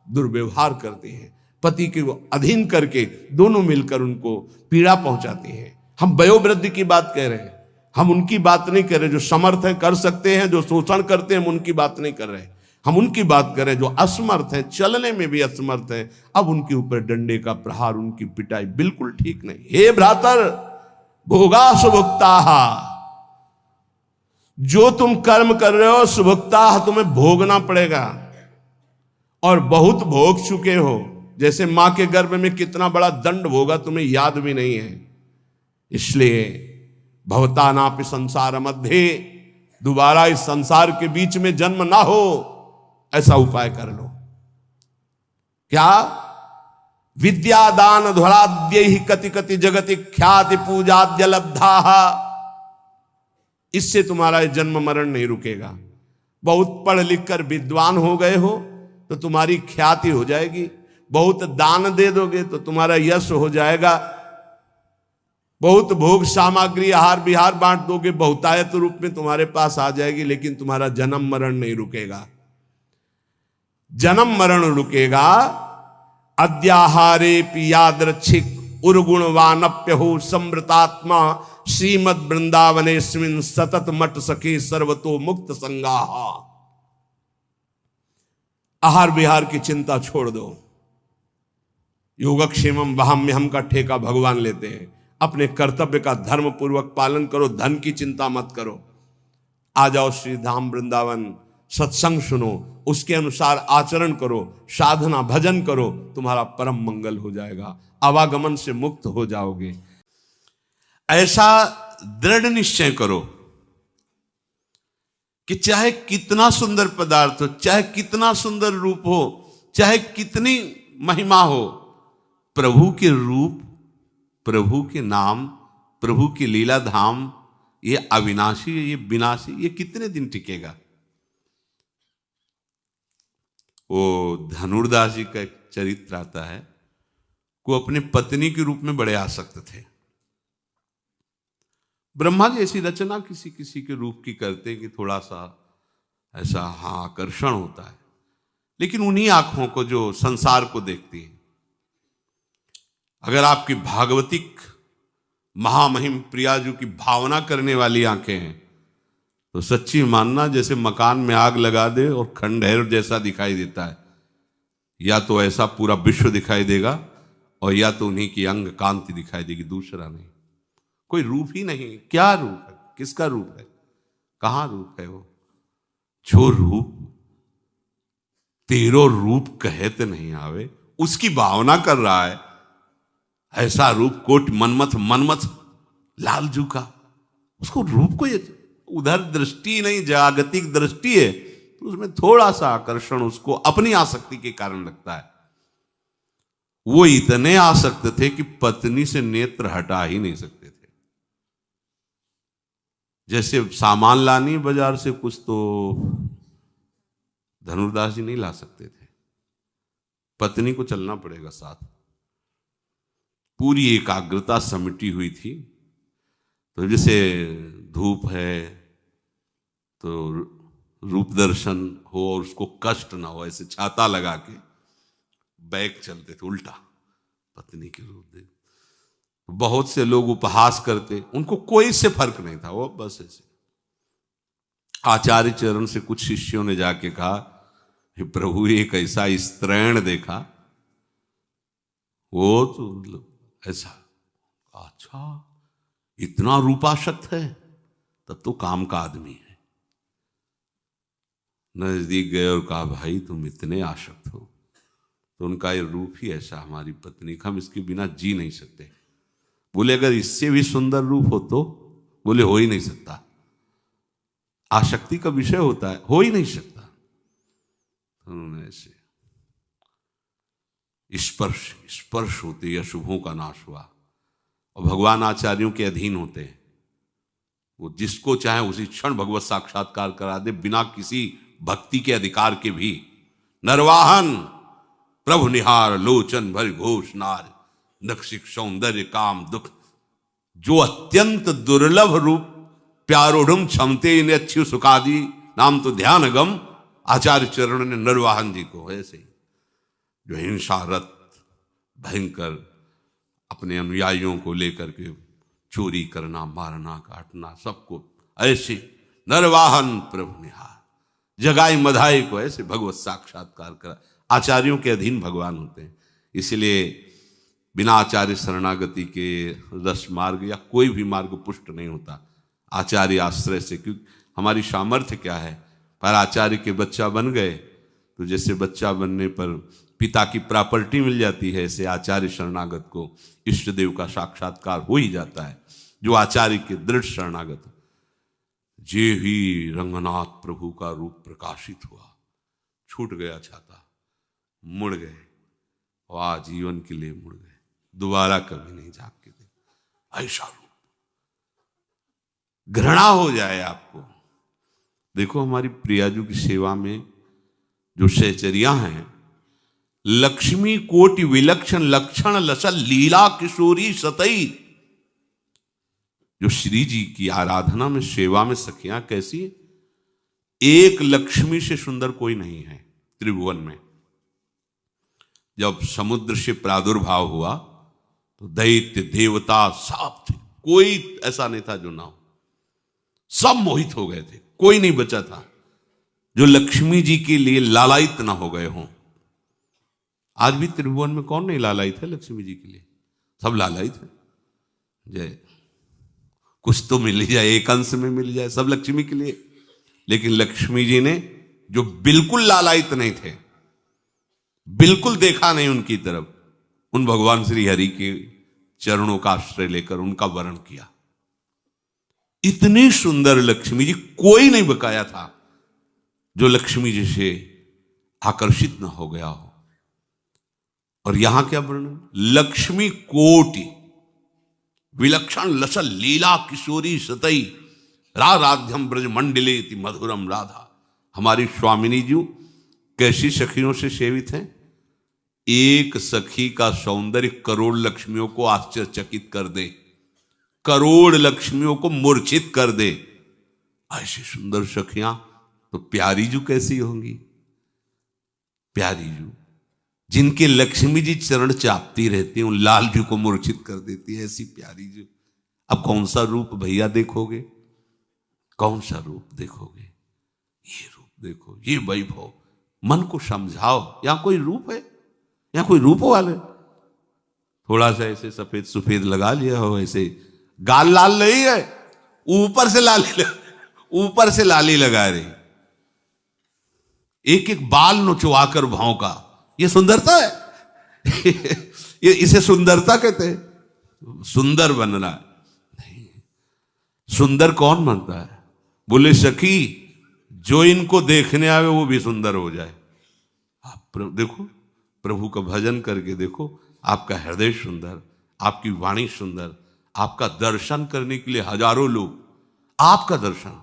दुर्व्यवहार करते हैं, पति के अधीन करके दोनों मिलकर उनको पीड़ा पहुंचाती हैं। हम वयोवृद्ध की बात कह रहे हैं, हम उनकी बात नहीं कर रहे जो समर्थ है कर सकते हैं, जो शोषण करते हैं हम उनकी बात नहीं कर रहे, हम उनकी बात कर रहे हैं जो असमर्थ है, चलने में भी असमर्थ है। अब उनके ऊपर डंडे का प्रहार, उनकी पिटाई बिल्कुल ठीक नहीं। हे भ्रातर भोगा सुभुक्ता, जो तुम कर्म कर रहे हो सुभुक्ता तुम्हें भोगना पड़ेगा और बहुत भोग चुके हो। जैसे मां के गर्भ में कितना बड़ा दंड भोगा तुम्हें याद भी नहीं है। इसलिए भवता नापि संसार मध्य, दोबारा इस संसार के बीच में जन्म ना हो, ऐसा उपाय कर लो। क्या? विद्या दान ध्वराद्य ही कति कति जगति ख्याति पूजाद्य लब्धा, इससे तुम्हारा जन्म मरण नहीं रुकेगा। बहुत पढ़ लिख कर विद्वान हो गए हो तो तुम्हारी ख्याति हो जाएगी, बहुत दान दे दोगे तो तुम्हारा यश हो जाएगा, बहुत भोग सामग्री आहार विहार बांट दोगे, बहुतायत रूप में तुम्हारे पास आ जाएगी, लेकिन तुम्हारा जन्म मरण नहीं रुकेगा। जन्म मरण रुकेगा अद्याहारे पियादृच्छिक उर्गुणवानप्यहो समृतात्मा श्रीमद वृंदावनेस्मिन सतत मट सखे सर्वतो मुक्त संगाहा। आहार विहार की चिंता छोड़ दो, योगक्षेमम वहाम्यहम का ठेका भगवान लेते हैं। अपने कर्तव्य का धर्म पूर्वक पालन करो, धन की चिंता मत करो। आ जाओ श्री धाम वृंदावन, सत्संग सुनो, उसके अनुसार आचरण करो, साधना भजन करो, तुम्हारा परम मंगल हो जाएगा, आवागमन से मुक्त हो जाओगे। ऐसा दृढ़ निश्चय करो कि चाहे कितना सुंदर पदार्थ हो, चाहे कितना सुंदर रूप हो, चाहे कितनी महिमा हो, प्रभु के रूप, प्रभु के नाम, प्रभु की लीला धाम, ये अविनाशी है, ये विनाशी, ये कितने दिन टिकेगा? वो धनुर्दास जी का एक चरित्र आता है, वो अपने पत्नी के रूप में बड़े आसक्त थे। ब्रह्मा जी ऐसी रचना किसी किसी के रूप की करते कि थोड़ा सा ऐसा हाँ आकर्षण होता है, लेकिन उन्हीं आंखों को जो संसार को देखती है। अगर आपकी भागवतिक महामहिम प्रियाजू की भावना करने वाली आंखें हैं तो सच्ची मानना जैसे मकान में आग लगा दे और खंडहर जैसा दिखाई देता है, या तो ऐसा पूरा विश्व दिखाई देगा और या तो उन्हीं की अंग कांति दिखाई देगी, दूसरा नहीं। कोई रूप ही नहीं। क्या रूप है? किसका रूप है? कहां रूप है वो? जो रूप तेरो रूप कहत नहीं आवे, उसकी भावना कर रहा है। ऐसा रूप कोट मनमथ लालजू का, उसको रूप को उधर दृष्टि नहीं, जागतिक दृष्टि है, तो उसमें थोड़ा सा आकर्षण उसको अपनी आसक्ति के कारण लगता है। वो इतने आसक्त थे कि पत्नी से नेत्र हटा ही नहीं सकते थे। जैसे सामान लानी बाजार से कुछ, तो धनुर्दास जी नहीं ला सकते थे, पत्नी को चलना पड़ेगा साथ। पूरी एकाग्रता समिटी हुई थी। तो जैसे धूप है तो रूप दर्शन हो और उसको कष्ट ना हो, ऐसे छाता लगा के बैग चलते थे उल्टा, पत्नी के रूप दे। बहुत से लोग उपहास करते, उनको कोई से फर्क नहीं था, वो बस ऐसे। आचार्य चरण से कुछ शिष्यों ने जाके कहा, हे प्रभु एक ऐसा स्त्रैण देखा, वो तो मतलब ऐसा। अच्छा, इतना रूपाशक्त है, तब तो काम का आदमी है। नजदीक गए और कहा, भाई तुम इतने आसक्त हो, तो उनका ये रूप ही ऐसा, हमारी पत्नी का, हम इसके बिना जी नहीं सकते। बोले अगर इससे भी सुंदर रूप हो तो? बोले हो ही नहीं सकता, आसक्ति का विषय होता है, हो ही नहीं सकता। उन्होंने ऐसे स्पर्श स्पर्श होते अशुभों का नाश हुआ। और भगवान आचार्यों के अधीन होते हैं, वो जिसको चाहे उसी क्षण भगवत साक्षात्कार करा दे, बिना किसी भक्ति के अधिकार के भी। नरवाहन प्रभु निहार लोचन भर घोष नार, नक्षिक सौंदर्य काम दुख, जो अत्यंत दुर्लभ रूप प्यारोढ़ क्षमते इन अच्छी सुखादि नाम तो ध्यान गम। आचार्य चरण ने नरवाहन जी को ऐसे ही, जो हिंसारत भयंकर अपने अनुयायियों को लेकर के चोरी करना, मारना, काटना, सबको ऐसे नरवाहन प्रभु निहार, जगाई मधाई को ऐसे भगवत साक्षात्कार करा। आचार्यों के अधीन भगवान होते हैं, इसलिए बिना आचार्य शरणागति के रस मार्ग या कोई भी मार्ग पुष्ट नहीं होता, आचार्य आश्रय से। क्योंकि हमारी सामर्थ्य क्या है, पर आचार्य के बच्चा बन गए तो जैसे बच्चा बनने पर पिता की प्रॉपर्टी मिल जाती है, ऐसे आचार्य शरणागत को इष्ट देव का साक्षात्कार हो ही जाता है, जो आचार्य के दृढ़ शरणागत। जे ही रंगनाथ प्रभु का रूप प्रकाशित हुआ, छूट गया छाता, मुड़ गए, और आजीवन के लिए मुड़ गए, दोबारा कभी नहीं झांक के देख। ऐसा रूप घृणा हो जाए आपको। देखो हमारी प्रियाजू की सेवा में जो सहचरियां हैं, लक्ष्मी कोटि विलक्षण लक्षण लसल लीला किशोरी सतई। जो श्री जी की आराधना में, सेवा में सखियां कैसी, एक लक्ष्मी से सुंदर कोई नहीं है त्रिभुवन में। जब समुद्र से प्रादुर्भाव हुआ तो दैत्य देवता सब थे, कोई ऐसा नहीं था जो ना हो, सब मोहित हो गए थे, कोई नहीं बचा था जो लक्ष्मी जी के लिए लालायित ना हो गए हों। आज भी त्रिभुवन में कौन नहीं लालायित है लक्ष्मी जी के लिए? सब लालायित है। जय, कुछ तो मिल ही जाए, एक अंश में मिल जाए, सब लक्ष्मी के लिए। लेकिन लक्ष्मी जी ने जो बिल्कुल लालायित नहीं थे, बिल्कुल देखा नहीं उनकी तरफ, उन भगवान श्री हरि के चरणों का आश्रय लेकर उनका वर्ण किया। इतनी सुंदर लक्ष्मी जी, कोई नहीं बकाया था जो लक्ष्मी जी से आकर्षित न हो गया हो। और यहां क्या वर्णन, लक्ष्मी कोटि विलक्षण लसल लीला किशोरी सतई राराध्यम ब्रज मंडले मधुरम राधा। हमारी स्वामिनी जी कैसी सखियों से सेवित हैं? एक सखी का सौंदर्य करोड़ लक्ष्मियों को आश्चर्यचकित कर दे, करोड़ लक्ष्मियों को मूर्छित कर दे। ऐसी सुंदर सखियां तो प्यारी जू कैसी होंगी? प्यारी जू जिनके लक्ष्मी जी चरण चापती रहती हैं, उन लाल जू को मूर्छित कर देती है, ऐसी प्यारी जू। अब कौन सा रूप भैया देखोगे, कौन सा रूप देखोगे? ये रूप देखो, ये वैभव, मन को समझाओ। यहां कोई रूप है? यहां कोई रूप वाले? थोड़ा सा ऐसे सफेद सफेद लगा लिया हो, ऐसे गाल लाल नहीं है, ऊपर से लाली लगा रही, एक एक बाल नोचवाकर भाव का, ये सुंदरता है? ये इसे सुंदरता कहते हैं? सुंदर बनना नहीं। सुंदर कौन बनता है? बोले सखी, जो इनको देखने आवे वो भी सुंदर हो जाए। आप देखो, प्रभु का भजन करके देखो, आपका हृदय सुंदर, आपकी वाणी सुंदर, आपका दर्शन करने के लिए हजारों लोग, आपका दर्शन।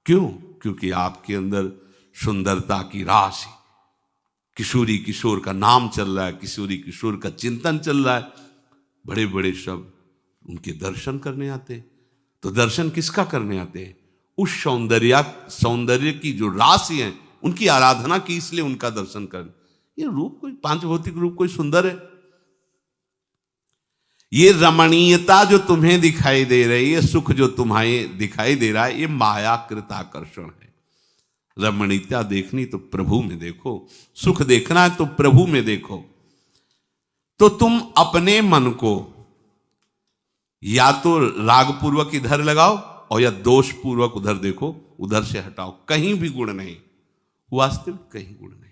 क्यों? क्योंकि आपके अंदर सुंदरता की राशि, किशोरी किशोर का नाम चल रहा है, किशोरी किशोर का चिंतन चल रहा है। बड़े बड़े सब उनके दर्शन करने आते। तो दर्शन किसका करने आते हैं? उस सौंदर्य की जो राशि है, उनकी आराधना की, इसलिए उनका दर्शन कर। ये रूप कोई पांच भौतिक रूप कोई सुंदर है? ये रमणीयता जो तुम्हें दिखाई दे रही है, सुख जो तुम्हें दिखाई दे रहा है, ये मायाकृत आकर्षण है। रमणीयता देखनी तो प्रभु में देखो, सुख देखना है तो प्रभु में देखो। तो तुम अपने मन को या तो राग पूर्वक इधर लगाओ और या दोष पूर्वक उधर देखो, उधर से हटाओ, कहीं भी गुण नहीं, वास्तविक कहीं गुण नहीं।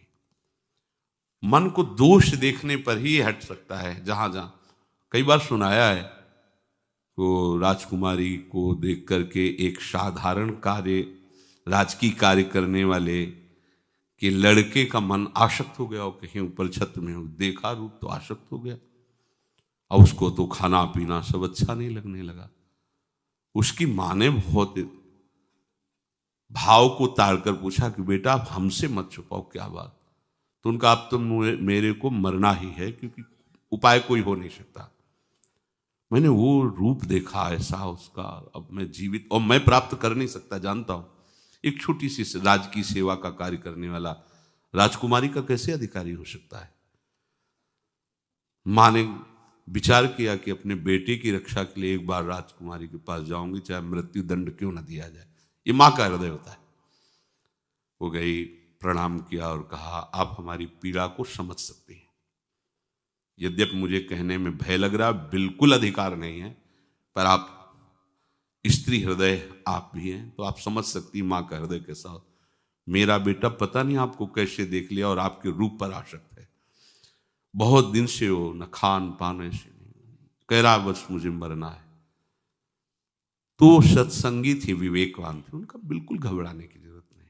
मन को दोष देखने पर ही हट सकता है। जहां जहां कई बार सुनाया है, तो राजकुमारी को देख करके एक साधारण कार्य, राजकीय कार्य करने वाले कि लड़के का मन आसक्त हो गया, और कहीं ऊपर छत में देखा रूप तो आसक्त हो गया, और उसको तो खाना पीना सब अच्छा नहीं लगने लगा। उसकी माँ ने बहुत भाव को ताड़कर पूछा कि बेटा आप हमसे मत छुपाओ, क्या बात? तो उनका अब तो मेरे को मरना ही है, क्योंकि उपाय कोई हो नहीं सकता। मैंने वो रूप देखा ऐसा उसका, अब मैं जीवित और मैं प्राप्त कर नहीं सकता, जानता हूं। एक छोटी सी राजकीय सेवा का कार्य करने वाला राजकुमारी का कैसे अधिकारी हो सकता है? माँ ने विचार किया कि अपने बेटे की रक्षा के लिए एक बार राजकुमारी के पास जाऊंगी, चाहे मृत्यु दंड क्यों न दिया जाए। ये माँ का हृदय होता है। वो गई, प्रणाम किया और कहा आप हमारी पीड़ा को समझ सकते हैं। यद्यपि मुझे कहने में भय लग रहा, बिल्कुल अधिकार नहीं है, पर आप स्त्री हृदय आप भी हैं, तो आप समझ सकती माँ का हृदय कैसा हो। मेरा बेटा पता नहीं आपको कैसे देख लिया और आपके रूप पर आसक्त है। बहुत दिन से हो न खान पान ऐसे नहीं, कह रहा बस मुझे मरना है। तो सत्संगी थे, विवेकवान थे, उनका बिल्कुल घबराने की जरूरत नहीं।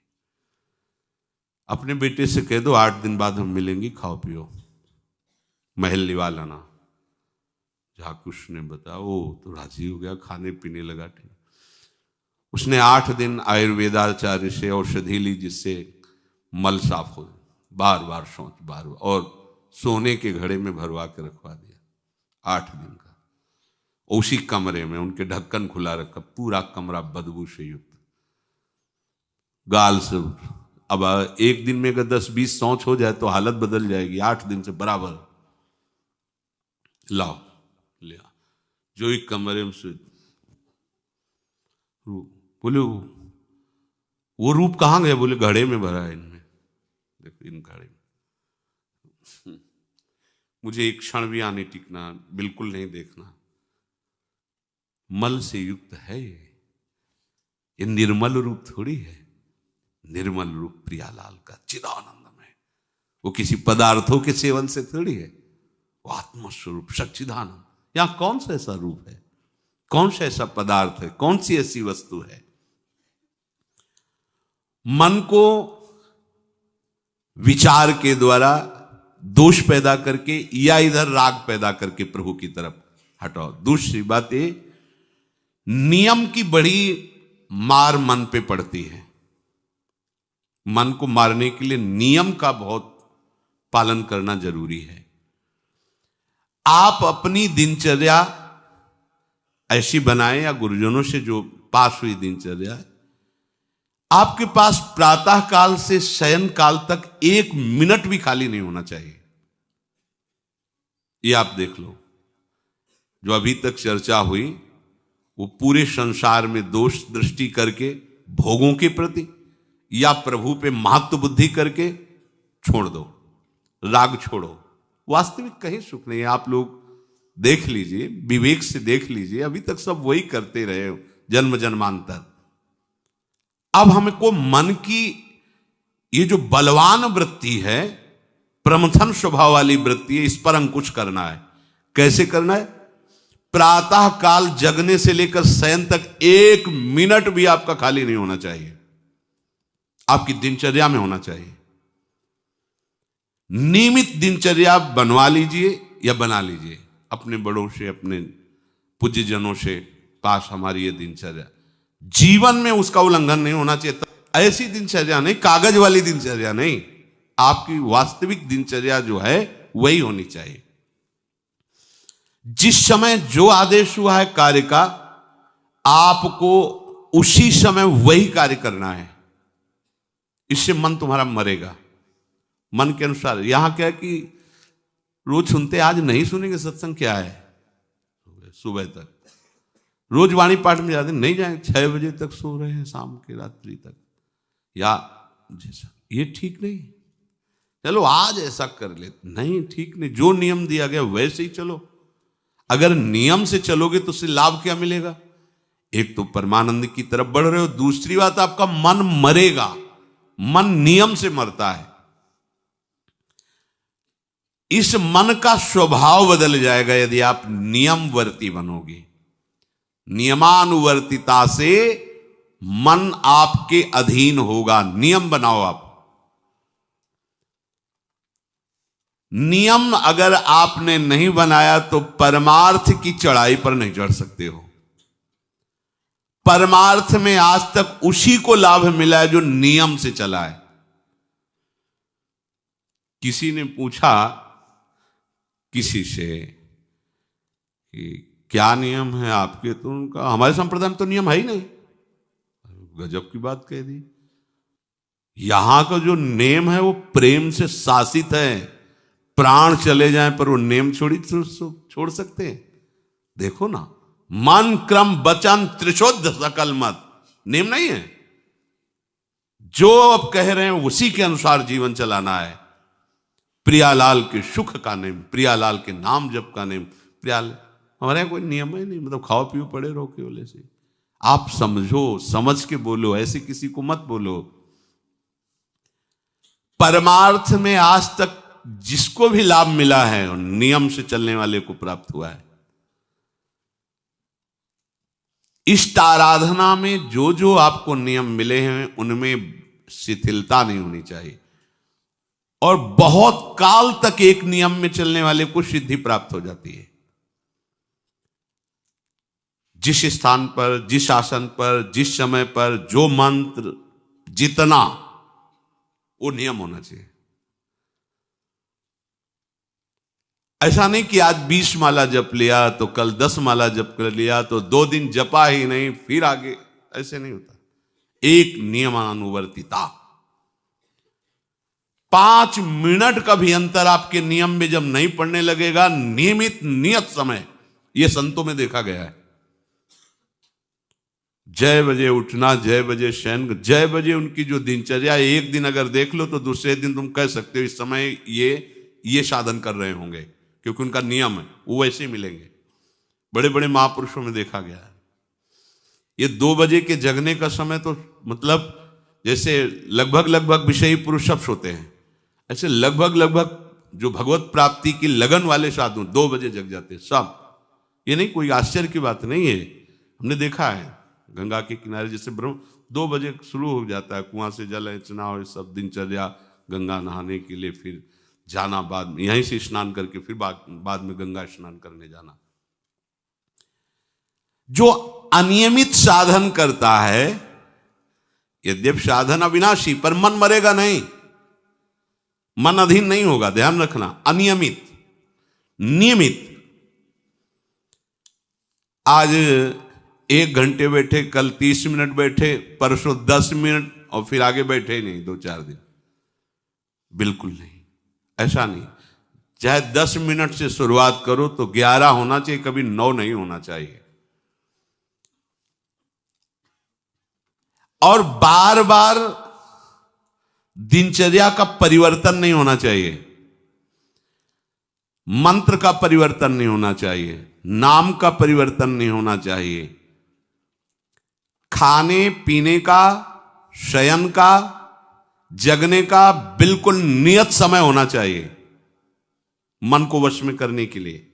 अपने बेटे से कह दो 8 दिन बाद हम मिलेंगे, खाओ पियो, महल लिवा लाना। झाकुश ने बताया, वो तो राजी हो गया, खाने पीने लगा। ठीक, उसने 8 दिन आयुर्वेदाचार्य से औषधि ली, जिससे मल साफ हो, बार बार शौच, बार बार, और सोने के घड़े में भरवा के रखवा दिया 8 दिन का। उसी कमरे में उनके ढक्कन खुला रखा, पूरा कमरा बदबू से युक्त, गाल से। अब एक दिन में अगर 10-20 शौच हो जाए तो हालत बदल जाएगी। 8 दिन से बराबर लाओ लिया, जो एक कमरे में से। बोले वो रूप कहाँ गया? बोले घड़े में भरा है इनमें, देखो इन घड़े में। मुझे एक क्षण भी आने टिकना, बिल्कुल नहीं देखना। मल से युक्त है ये निर्मल रूप थोड़ी है। निर्मल रूप प्रियालाल का चिदानंदमय, वो किसी पदार्थों के सेवन से थोड़ी है, वो आत्मस्वरूप सच्चिदानंद। यहां कौन सा ऐसा रूप है, कौन सा ऐसा पदार्थ है, कौन सी ऐसी वस्तु है? मन को विचार के द्वारा दोष पैदा करके या इधर राग पैदा करके प्रभु की तरफ हटाओ। दूसरी बात ये, नियम की बड़ी मार मन पे पड़ती है। मन को मारने के लिए नियम का बहुत पालन करना जरूरी है। आप अपनी दिनचर्या ऐसी बनाएं, या गुरुजनों से जो पास हुई दिनचर्या, आपके पास प्रातः काल से शयन काल तक 1 मिनट भी खाली नहीं होना चाहिए। ये आप देख लो, जो अभी तक चर्चा हुई वो पूरे संसार में दोष दृष्टि करके भोगों के प्रति या प्रभु पे महत्व बुद्धि करके छोड़ दो, राग छोड़ो। वास्तविक कहीं सुख नहीं है। आप लोग देख लीजिए, विवेक से देख लीजिए, अभी तक सब वही करते रहे हो जन्म जन्मांतर। अब हमको मन की ये जो बलवान वृत्ति है, प्रमथन स्वभाव वाली वृत्ति है, इस पर अंकुश करना है। कैसे करना है? प्रातः काल जगने से लेकर शयन तक 1 मिनट भी आपका खाली नहीं होना चाहिए, आपकी दिनचर्या में होना चाहिए। नियमित दिनचर्या बनवा लीजिए या बना लीजिए अपने बड़ों से, अपने पूज्यजनों से पास। हमारी ये दिनचर्या जीवन में उसका उल्लंघन नहीं होना चाहिए। ऐसी दिनचर्या नहीं, कागज वाली दिनचर्या नहीं, आपकी वास्तविक दिनचर्या जो है वही होनी चाहिए। जिस समय जो आदेश हुआ है कार्य का, आपको उसी समय वही कार्य करना है। इससे मन तुम्हारा मरेगा, मन के अनुसार। यहां क्या है कि रोज सुनते, आज नहीं सुनेंगे सत्संग, क्या है? सुबह तक। रोज वाणी पाठ में जाते नहीं जाएंगे, 6 बजे तक सो रहे हैं शाम के रात्रि तक, या जैसा ये ठीक नहीं। चलो आज ऐसा कर ले, नहीं ठीक नहीं, जो नियम दिया गया वैसे ही चलो। अगर नियम से चलोगे तो उससे लाभ क्या मिलेगा? एक तो परमानंद की तरफ बढ़ रहे हो, दूसरी बात आपका मन मरेगा। मन नियम से मरता है। इस मन का स्वभाव बदल जाएगा यदि आप नियमवर्ती बनोगे। नियमानुवर्तिता से मन आपके अधीन होगा। नियम बनाओ आप। नियम अगर आपने नहीं बनाया तो परमार्थ की चढ़ाई पर नहीं चढ़ सकते हो। परमार्थ में आज तक उसी को लाभ मिला है जो नियम से चला है। किसी ने पूछा किसी से कि क्या नियम है आपके, तो उनका हमारे संप्रदाय में तो नियम है ही नहीं। गजब की बात कह दी। यहां का जो नेम है वो प्रेम से शासित है। प्राण चले जाएं पर वो नेम छोड़ सकते हैं? देखो ना, मन क्रम वचन त्रिशुद्ध सकल मत, नेम नहीं है। जो अब कह रहे हैं उसी के अनुसार जीवन चलाना है। प्रियालाल के सुख का नेम, प्रियालाल के नाम जप का नेम। प्रियालाल हमारे यहाँ कोई नियम ही नहीं, मतलब खाओ पियो पड़े रहो केवल से। आप समझो, समझ के बोलो, ऐसे किसी को मत बोलो। परमार्थ में आज तक जिसको भी लाभ मिला है नियम से चलने वाले को प्राप्त हुआ है। इष्ट आराधना में जो जो आपको नियम मिले हैं उनमें शिथिलता नहीं होनी चाहिए, और बहुत काल तक एक नियम में चलने वाले को सिद्धि प्राप्त हो जाती है। जिस स्थान पर, जिस आसन पर, जिस समय पर जो मंत्र जितना, वो नियम होना चाहिए। ऐसा नहीं कि आज 20 माला जप लिया तो कल 10 माला जप कर लिया तो 2 दिन जपा ही नहीं फिर आगे, ऐसे नहीं होता। एक नियमानुवर्तिता। 5 मिनट का भी अंतर आपके नियम में जब नहीं पड़ने लगेगा, नियमित नियत समय, यह संतों में देखा गया है। जय बजे उठना, जय बजे शयन, जय बजे उनकी जो दिनचर्या, एक दिन अगर देख लो तो दूसरे दिन तुम कह सकते हो इस समय ये साधन कर रहे होंगे, क्योंकि उनका नियम है, वो वैसे ही मिलेंगे। बड़े बड़े महापुरुषों में देखा गया है। ये 2 बजे के जगने का समय तो मतलब जैसे लगभग विषयी पुरुष सब सोते हैं, ऐसे लगभग जो भगवत प्राप्ति की लगन वाले साधु 2 बजे जग जाते हैं सब। ये नहीं कोई आश्चर्य की बात नहीं है, हमने देखा है। गंगा के किनारे जैसे ब्रह्म 2 बजे शुरू हो जाता है, कुआं से जल अर्चना और सब दिनचर्या, गंगा नहाने के लिए फिर जाना, बाद में यहीं से स्नान करके फिर बाद में गंगा स्नान करने जाना। जो अनियमित साधन करता है, यद्यप साधन अविनाशी, पर मन मरेगा नहीं, मन अधीन नहीं होगा, ध्यान रखना। अनियमित, नियमित। आज 1 घंटे बैठे, कल 30 मिनट बैठे, परसों 10 मिनट, और फिर आगे बैठे ही नहीं 2-4 दिन, बिल्कुल नहीं। ऐसा नहीं। चाहे 10 मिनट से शुरुआत करो तो 11 होना चाहिए, कभी 9 नहीं होना चाहिए। और बार बार दिनचर्या का परिवर्तन नहीं होना चाहिए, मंत्र का परिवर्तन नहीं होना चाहिए, नाम का परिवर्तन नहीं होना चाहिए। खाने पीने का, शयन का, जगने का बिल्कुल नियत समय होना चाहिए मन को वश में करने के लिए।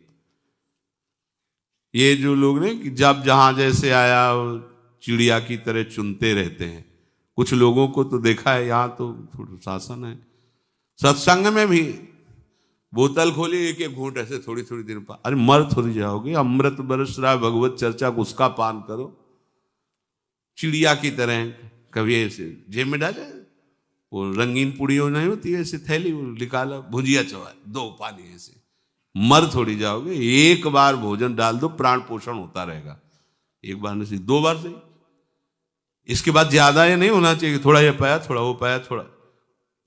ये जो लोग ने कि जब जहां जैसे आया चिड़िया की तरह चुनते रहते हैं, कुछ लोगों को तो देखा है, यहां तो थोड़ा शासन है। सत्संग में भी बोतल खोली, एक घूंट ऐसे थोड़ी थोड़ी देर पर, अरे मर थोड़ी जाओगे, अमृत बरस रहा है, भगवत चर्चा, उसका पान करो। चिड़िया की तरह कभी ऐसे जेब में डाले, वो रंगीन पुड़ियों नहीं होती ऐसे थैली, वो निकाला, भुजिया चवा, 2 पानी, ऐसे मर थोड़ी जाओगे। एक बार भोजन डाल दो, प्राण पोषण होता रहेगा। एक बार नहीं, 2 बार से, इसके बाद ज्यादा ये नहीं होना चाहिए। थोड़ा ये पाया, थोड़ा वो पाया, थोड़ा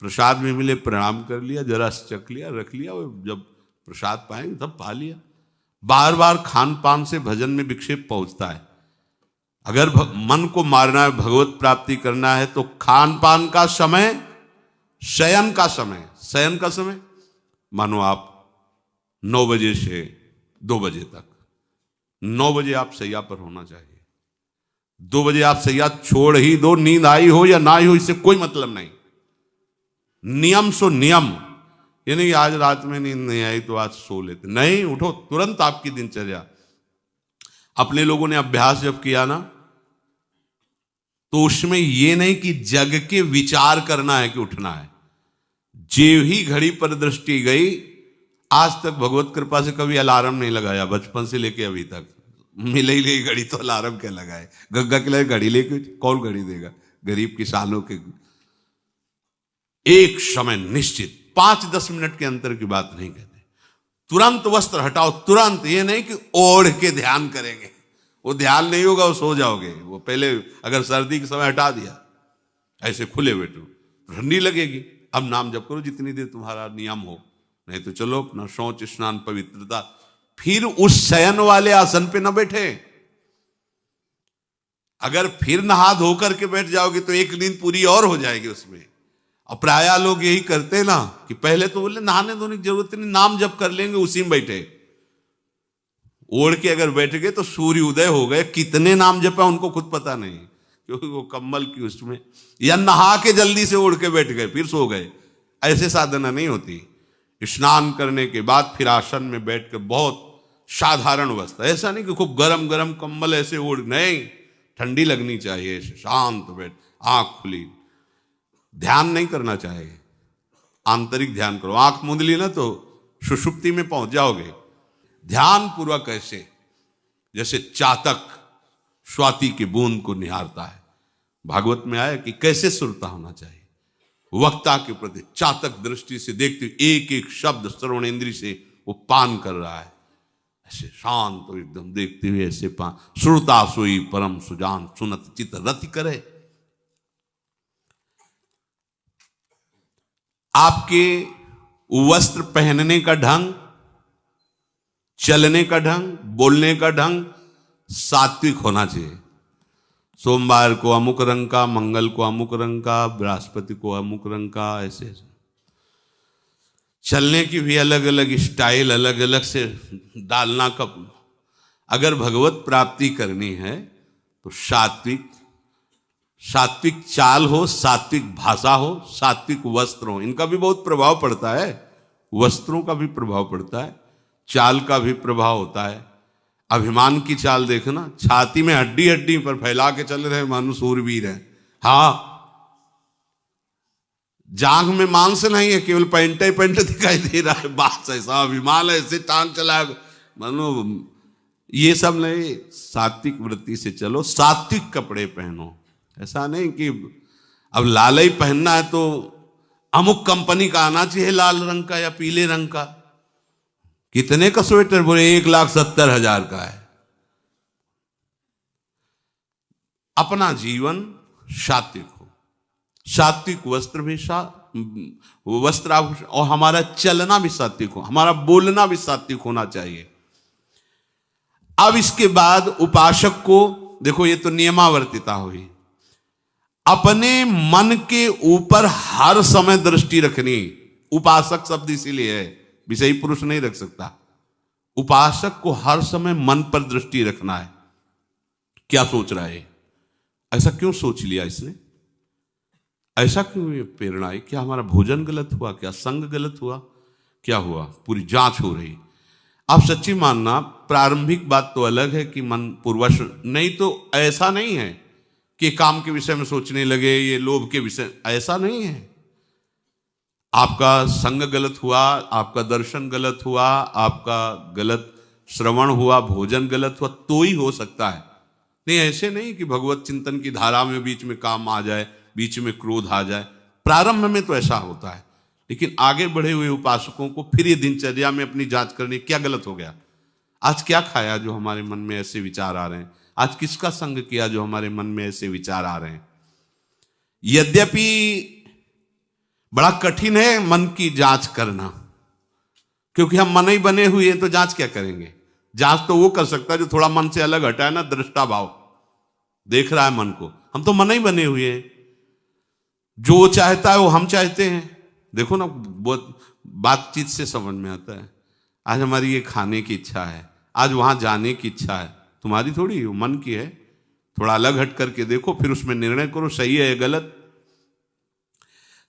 प्रसाद में मिले प्रणाम कर लिया, जरा चख लिया, रख लिया, और जब प्रसाद पाएंगे तब पा लिया। बार बार खान पान से भजन में विक्षेप पहुंचता है। अगर मन को मारना है, भगवत प्राप्ति करना है, तो खान पान का समय, शयन का समय, शयन का समय मानो आप 9 बजे से 2 बजे तक, 9 बजे आप सैया पर होना चाहिए। 2 बजे आप सैया छोड़ ही दो, नींद आई हो या ना आई हो, इससे कोई मतलब नहीं। नियम सो नियम, ये नहीं आज रात में नींद नहीं आई तो आज सो लेते, नहीं, उठो तुरंत आपकी दिनचर्या। अपने लोगों ने अभ्यास जब किया ना, तो उसमें ये नहीं कि जग के विचार करना है कि उठना है। जे ही घड़ी पर दृष्टि गई, आज तक भगवत कृपा से कभी अलार्म नहीं लगाया, बचपन से लेके अभी तक। मिले ही नहीं घड़ी तो अलार्म क्या लगाए, गंगा के लिए घड़ी लेके कौन घड़ी देगा, गरीब किसानों के। एक समय निश्चित 5-10 मिनट के अंतर की बात नहीं कहते, तुरंत वस्त्र हटाओ, तुरंत। ये नहीं कि ओढ़ के ध्यान करेंगे, वो ध्यान नहीं होगा, वो सो जाओगे। वो पहले अगर सर्दी के समय हटा दिया, ऐसे खुले बैठो, ठंडी लगेगी। अब नाम जप करो जितनी देर तुम्हारा नियम हो, नहीं तो चलो अपना शौच स्नान पवित्रता, फिर उस शयन वाले आसन पे न बैठे। अगर फिर नहा धो करके बैठ जाओगे तो एक नींद पूरी और हो जाएगी उसमें। और प्राय लोग यही करते ना कि पहले तो बोले नहाने धोने की जरूरत नहीं, नाम जप कर लेंगे, उसी में बैठे। ओढ़ के अगर बैठ गए तो सूर्य उदय हो गए, कितने नाम जपा उनको खुद पता नहीं, क्योंकि वो कम्बल की उसमें, या नहा के जल्दी से ओढ़ के बैठ गए फिर सो गए। ऐसे साधना नहीं होती। स्नान करने के बाद फिर आसन में बैठ कर बहुत साधारण अवस्था, ऐसा नहीं कि खूब गरम गरम कम्बल ऐसे ओढ़, नहीं, ठंडी लगनी चाहिए, शांत बैठ, आंख खुली। ध्यान नहीं करना चाहिए, आंतरिक ध्यान करो। आंख मूंद ली ना तो सुषुप्ति में पहुंच जाओगे। ध्यान पूर्वक ऐसे, जैसे चातक स्वाति की बूंद को निहारता है। भागवत में आया कि कैसे सुरता होना चाहिए, वक्ता के प्रति चातक दृष्टि से देखते हुए एक एक शब्द श्रवण इंद्री से वो पान कर रहा है, ऐसे शांत तो एकदम देखते हुए ऐसे पान। श्रुता सोई परम सुजान, सुनत चित रति करे। आपके वस्त्र पहनने का ढंग, चलने का ढंग, बोलने का ढंग सात्विक होना चाहिए। सोमवार को अमुक रंग का, मंगल को अमुक रंग का, बृहस्पति को अमुक रंग का, ऐसे ऐसे। चलने की भी अलग अलग स्टाइल, अलग अलग से डालना। कब अगर भगवत प्राप्ति करनी है तो सात्विक चाल हो, सात्विक भाषा हो, सात्विक वस्त्र हो। इनका भी बहुत प्रभाव पड़ता है, वस्त्रों का भी प्रभाव पड़ता है, चाल का भी प्रभाव होता है। अभिमान की चाल देखना, छाती में हड्डी हड्डी पर फैला के चल रहे मानो सूरवीर है। हाँ, जांघ में मांस नहीं है, केवल पैंट दिखाई दे रहा है, बात ऐसा अभिमान है, ऐसे टांग चला मानो। ये सब नहीं, सात्विक वृत्ति से चलो, सात्विक कपड़े पहनो। ऐसा नहीं कि अब लाल ही पहनना है तो अमुक कंपनी का आना चाहिए, लाल रंग का या पीले रंग का। कितने का स्वेटर, बोले 1,70,000 का है। अपना जीवन सात्विक हो, सात्विक वस्त्र भी वस्त्राभूषण, और हमारा चलना भी सात्विक हो, हमारा बोलना भी सात्विक होना चाहिए। अब इसके बाद उपासक को देखो, ये तो नियमावर्तिता हुई। अपने मन के ऊपर हर समय दृष्टि रखनी। उपासक शब्द इसीलिए है, विषयी पुरुष नहीं रख सकता। उपासक को हर समय मन पर दृष्टि रखना है। क्या सोच रहा है, ऐसा क्यों सोच लिया इसने, ऐसा क्यों ये प्रेरणा आई, क्या हमारा भोजन गलत हुआ, क्या संग गलत हुआ, क्या हुआ, पूरी जांच हो रही। आप सच्ची मानना, प्रारंभिक बात तो अलग है कि मन पूर्वश, नहीं तो ऐसा नहीं है कि काम के विषय में सोचने लगे, ये लोभ के विषय, ऐसा नहीं है। आपका संग गलत हुआ, आपका दर्शन गलत हुआ, आपका गलत श्रवण हुआ, भोजन गलत हुआ तो ही हो सकता है। नहीं, ऐसे नहीं कि भगवत चिंतन की धारा में बीच में काम आ जाए, बीच में क्रोध आ जाए। प्रारंभ में तो ऐसा होता है, लेकिन आगे बढ़े हुए उपासकों को फिर ये दिनचर्या में अपनी जांच करनी, क्या गलत हो गया, आज क्या खाया जो हमारे मन में ऐसे विचार आ रहे हैं, आज किसका संग किया जो हमारे मन में ऐसे विचार आ रहे हैं। यद्यपि बड़ा कठिन है मन की जांच करना, क्योंकि हम मन ही बने हुए हैं, तो जांच क्या करेंगे। जांच तो वो कर सकता है जो थोड़ा मन से अलग हटा है ना, दृष्टा भाव देख रहा है मन को। हम तो मन ही बने हुए हैं, जो वो चाहता है वो हम चाहते हैं। देखो ना, बहुत बातचीत से समझ में आता है। आज हमारी ये खाने की इच्छा है, आज वहां जाने की इच्छा है, तुम्हारी थोड़ी, वो मन की है। थोड़ा अलग हट करके देखो, फिर उसमें निर्णय करो सही है या गलत।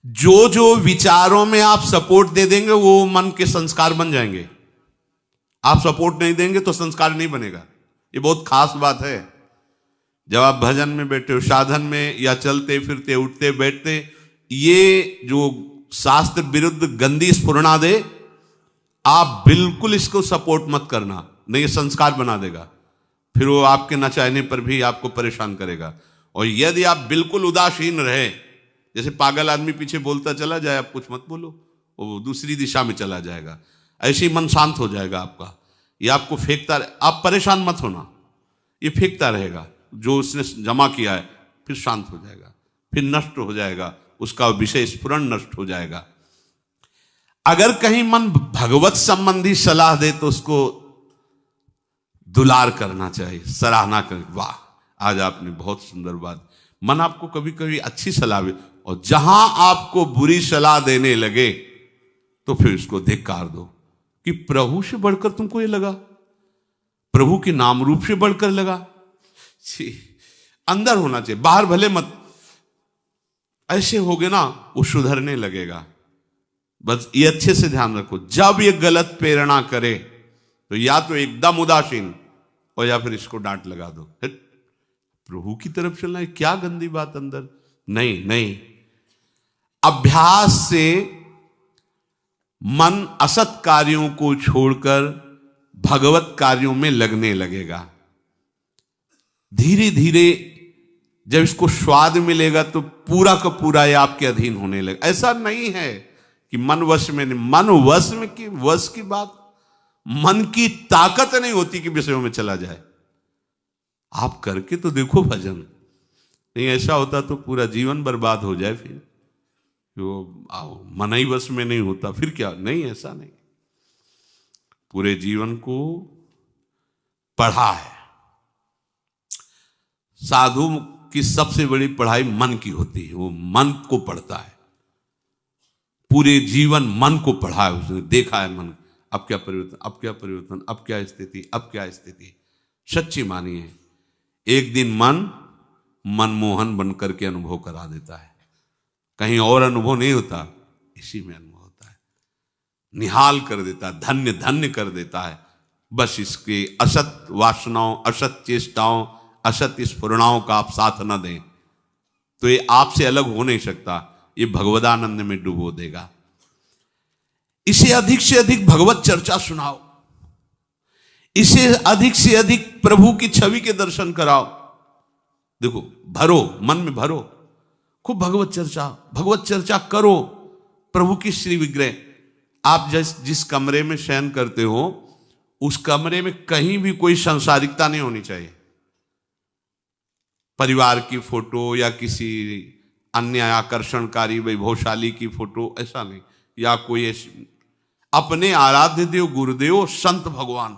जो जो विचारों में आप सपोर्ट दे देंगे वो मन के संस्कार बन जाएंगे। आप सपोर्ट नहीं देंगे तो संस्कार नहीं बनेगा। ये बहुत खास बात है। जब आप भजन में बैठे हो, साधन में, या चलते फिरते उठते बैठते, ये जो शास्त्र विरुद्ध गंदी स्फुरणा दे, आप बिल्कुल इसको सपोर्ट मत करना, नहीं ये संस्कार बना देगा। फिर वो आपके न चाहने पर भी आपको परेशान करेगा। और यदि आप बिल्कुल उदासीन रहे, जैसे पागल आदमी पीछे बोलता चला जाए, आप कुछ मत बोलो, वो दूसरी दिशा में चला जाएगा, ऐसे ही मन शांत हो जाएगा आपका। ये आपको फेंकता, आप परेशान मत होना, ये फेंकता रहेगा जो उसने जमा किया है, फिर शांत हो जाएगा, फिर नष्ट हो जाएगा, उसका विषय स्फुरण नष्ट हो जाएगा। अगर कहीं मन भगवत संबंधी सलाह दे तो उसको दुलार करना चाहिए, सराहना कर, वाह आज आपने बहुत सुंदर बात। मन आपको कभी कभी अच्छी सलाह दे, और जहां आपको बुरी सलाह देने लगे तो फिर उसको धिक्कार दो कि प्रभु से बढ़कर तुमको ये लगा, प्रभु के नाम रूप से बढ़कर लगा। अंदर होना चाहिए, बाहर भले मत। ऐसे हो गए ना, वो सुधरने लगेगा। बस ये अच्छे से ध्यान रखो, जब ये गलत प्रेरणा करे तो या तो एकदम उदासीन, और या फिर इसको डांट लगा दो, प्रभु की तरफ चलना है, क्या गंदी बात अंदर। नहीं नहीं, अभ्यास से मन असत कार्यों को छोड़कर भगवत कार्यों में लगने लगेगा। धीरे धीरे जब इसको स्वाद मिलेगा तो पूरा का पूरा ये आपके अधीन होने लगेगा। ऐसा नहीं है कि मन वश में नहीं, मन वश में की वश की बात, मन की ताकत नहीं होती कि विषयों में चला जाए। आप करके तो देखो भजन, नहीं ऐसा होता तो पूरा जीवन बर्बाद हो जाए। फिर वो मन ही वश में नहीं होता फिर क्या, नहीं ऐसा नहीं। पूरे जीवन को पढ़ा है। साधु की सबसे बड़ी पढ़ाई मन की होती है, वो मन को पढ़ता है, पूरे जीवन मन को पढ़ा है उसने, देखा है मन अब क्या परिवर्तन, अब क्या परिवर्तन, अब क्या स्थिति, अब क्या स्थिति। सच्ची मानिए, एक दिन मन मनमोहन बनकर के अनुभव करा देता है। कहीं और अनुभव नहीं होता, इसी में अनुभव होता है। निहाल कर देता है, धन्य धन्य कर देता है। बस इसके असत वासनाओं, असत चेष्टाओं, असत स्फुरणाओं का आप साथ न दें तो ये आपसे अलग हो नहीं सकता, ये भगवदानंद में डुबो देगा। इसे अधिक से अधिक भगवत चर्चा सुनाओ, इसे अधिक से अधिक प्रभु की छवि के दर्शन कराओ। देखो, भरो, मन में भरो, खूब भगवत चर्चा करो। प्रभु की श्री विग्रह, आप जिस कमरे में शयन करते हो उस कमरे में कहीं भी कोई सांसारिकता नहीं होनी चाहिए। परिवार की फोटो या किसी अन्य आकर्षणकारी वैभवशाली की फोटो, ऐसा नहीं। या कोई अपने आराध्य देव गुरुदेव संत भगवान,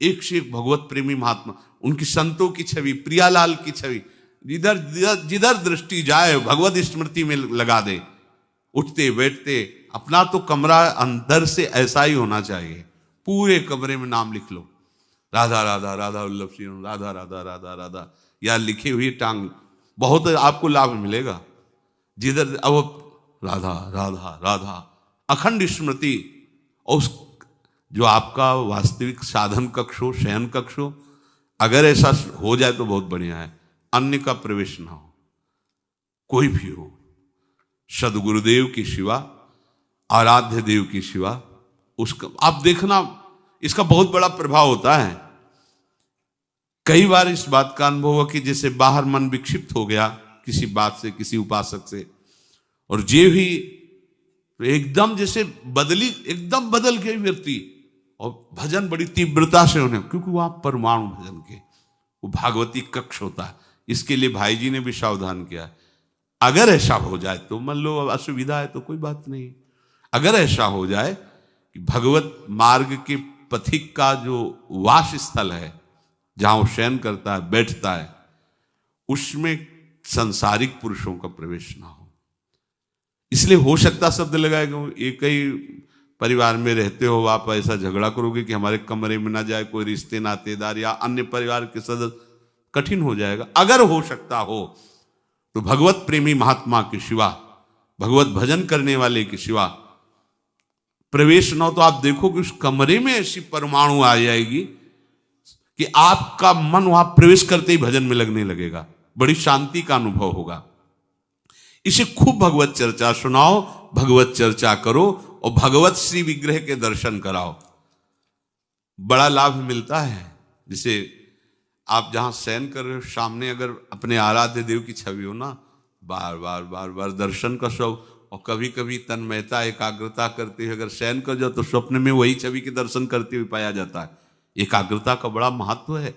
एक से एक भगवत प्रेमी महात्मा, उनकी संतों की छवि, प्रियालाल की छवि, जिधर दृष्टि जाए भगवत स्मृति में लगा दे। उठते बैठते अपना तो कमरा अंदर से ऐसा ही होना चाहिए, पूरे कमरे में नाम लिख लो, राधा राधा राधा वल्लभ श्री राधा राधा राधा राधा, या लिखी हुई टांग, बहुत आपको लाभ मिलेगा। जिधर अब राधा राधा राधा, अखंड स्मृति। और उस जो आपका वास्तविक साधन कक्ष हो, शयन कक्ष हो, अगर ऐसा हो जाए तो बहुत बढ़िया है। अन्य का प्रवेश ना हो, कोई भी हो, सदगुरुदेव की शिवा, आराध्य देव की शिवा, उसका आप देखना, इसका बहुत बड़ा प्रभाव होता है। कई बार इस बात का अनुभव हुआ कि जैसे बाहर मन विक्षिप्त हो गया किसी बात से, किसी उपासक से, और जे भी एकदम जैसे एकदम बदल गए व्यक्ति, और भजन बड़ी तीव्रता से होने, क्योंकि वहां परमाणु भजन के वो भागवती कक्ष होता है। इसके लिए भाई जी ने भी सावधान किया, अगर ऐसा हो जाए तो, मान लो असुविधा है तो कोई बात नहीं, अगर ऐसा हो जाए कि भगवत मार्ग के पथिक का जो वास स्थल है, जहां वो शयन करता है, बैठता है, उसमें सांसारिक पुरुषों का प्रवेश ना हो। इसलिए हो सकता शब्द लगाए गए, एक ही परिवार में रहते हो, आप ऐसा झगड़ा करोगे कि हमारे कमरे में ना जाए कोई रिश्ते नातेदार या अन्य परिवार के सदस्य, कठिन हो जाएगा। अगर हो सकता हो तो भगवत प्रेमी महात्मा के सिवा, भगवत भजन करने वाले के सिवा प्रवेश न हो, तो आप देखोगे उस कमरे में ऐसी परमाणु आ जाएगी कि आपका मन वहां प्रवेश करते ही भजन में लगने लगेगा, बड़ी शांति का अनुभव होगा। इसे खूब भगवत चर्चा सुनाओ, भगवत चर्चा करो और भगवत श्री विग्रह के दर्शन कराओ, बड़ा लाभ मिलता है। जैसे आप जहां शयन कर रहे हो, सामने अगर अपने आराध्य देव की छवि हो ना, बार बार बार बार दर्शन का शौक, और कभी कभी तन्मयता एकाग्रता करते हुए अगर शयन कर जाओ तो स्वप्न में वही छवि के दर्शन करते हुए पाया जाता है। एकाग्रता का बड़ा महत्व है।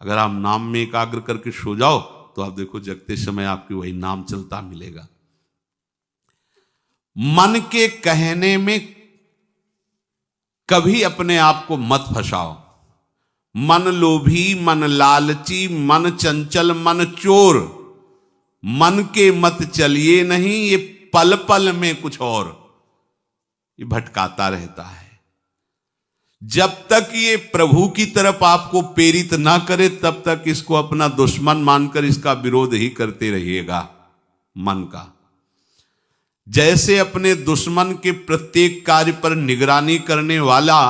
अगर आप नाम में एकाग्र करके सो जाओ तो आप देखो जगते समय आपकी वही नाम चलता मिलेगा। मन के कहने में कभी अपने आप को मत फंसाओ। मन लोभी, मन लालची, मन चंचल, मन चोर, मन के मत चलिए नहीं, ये पल पल में कुछ और, ये भटकाता रहता है। जब तक ये प्रभु की तरफ आपको प्रेरित ना करे तब तक इसको अपना दुश्मन मानकर इसका विरोध ही करते रहिएगा। मन का जैसे अपने दुश्मन के प्रत्येक कार्य पर निगरानी करने वाला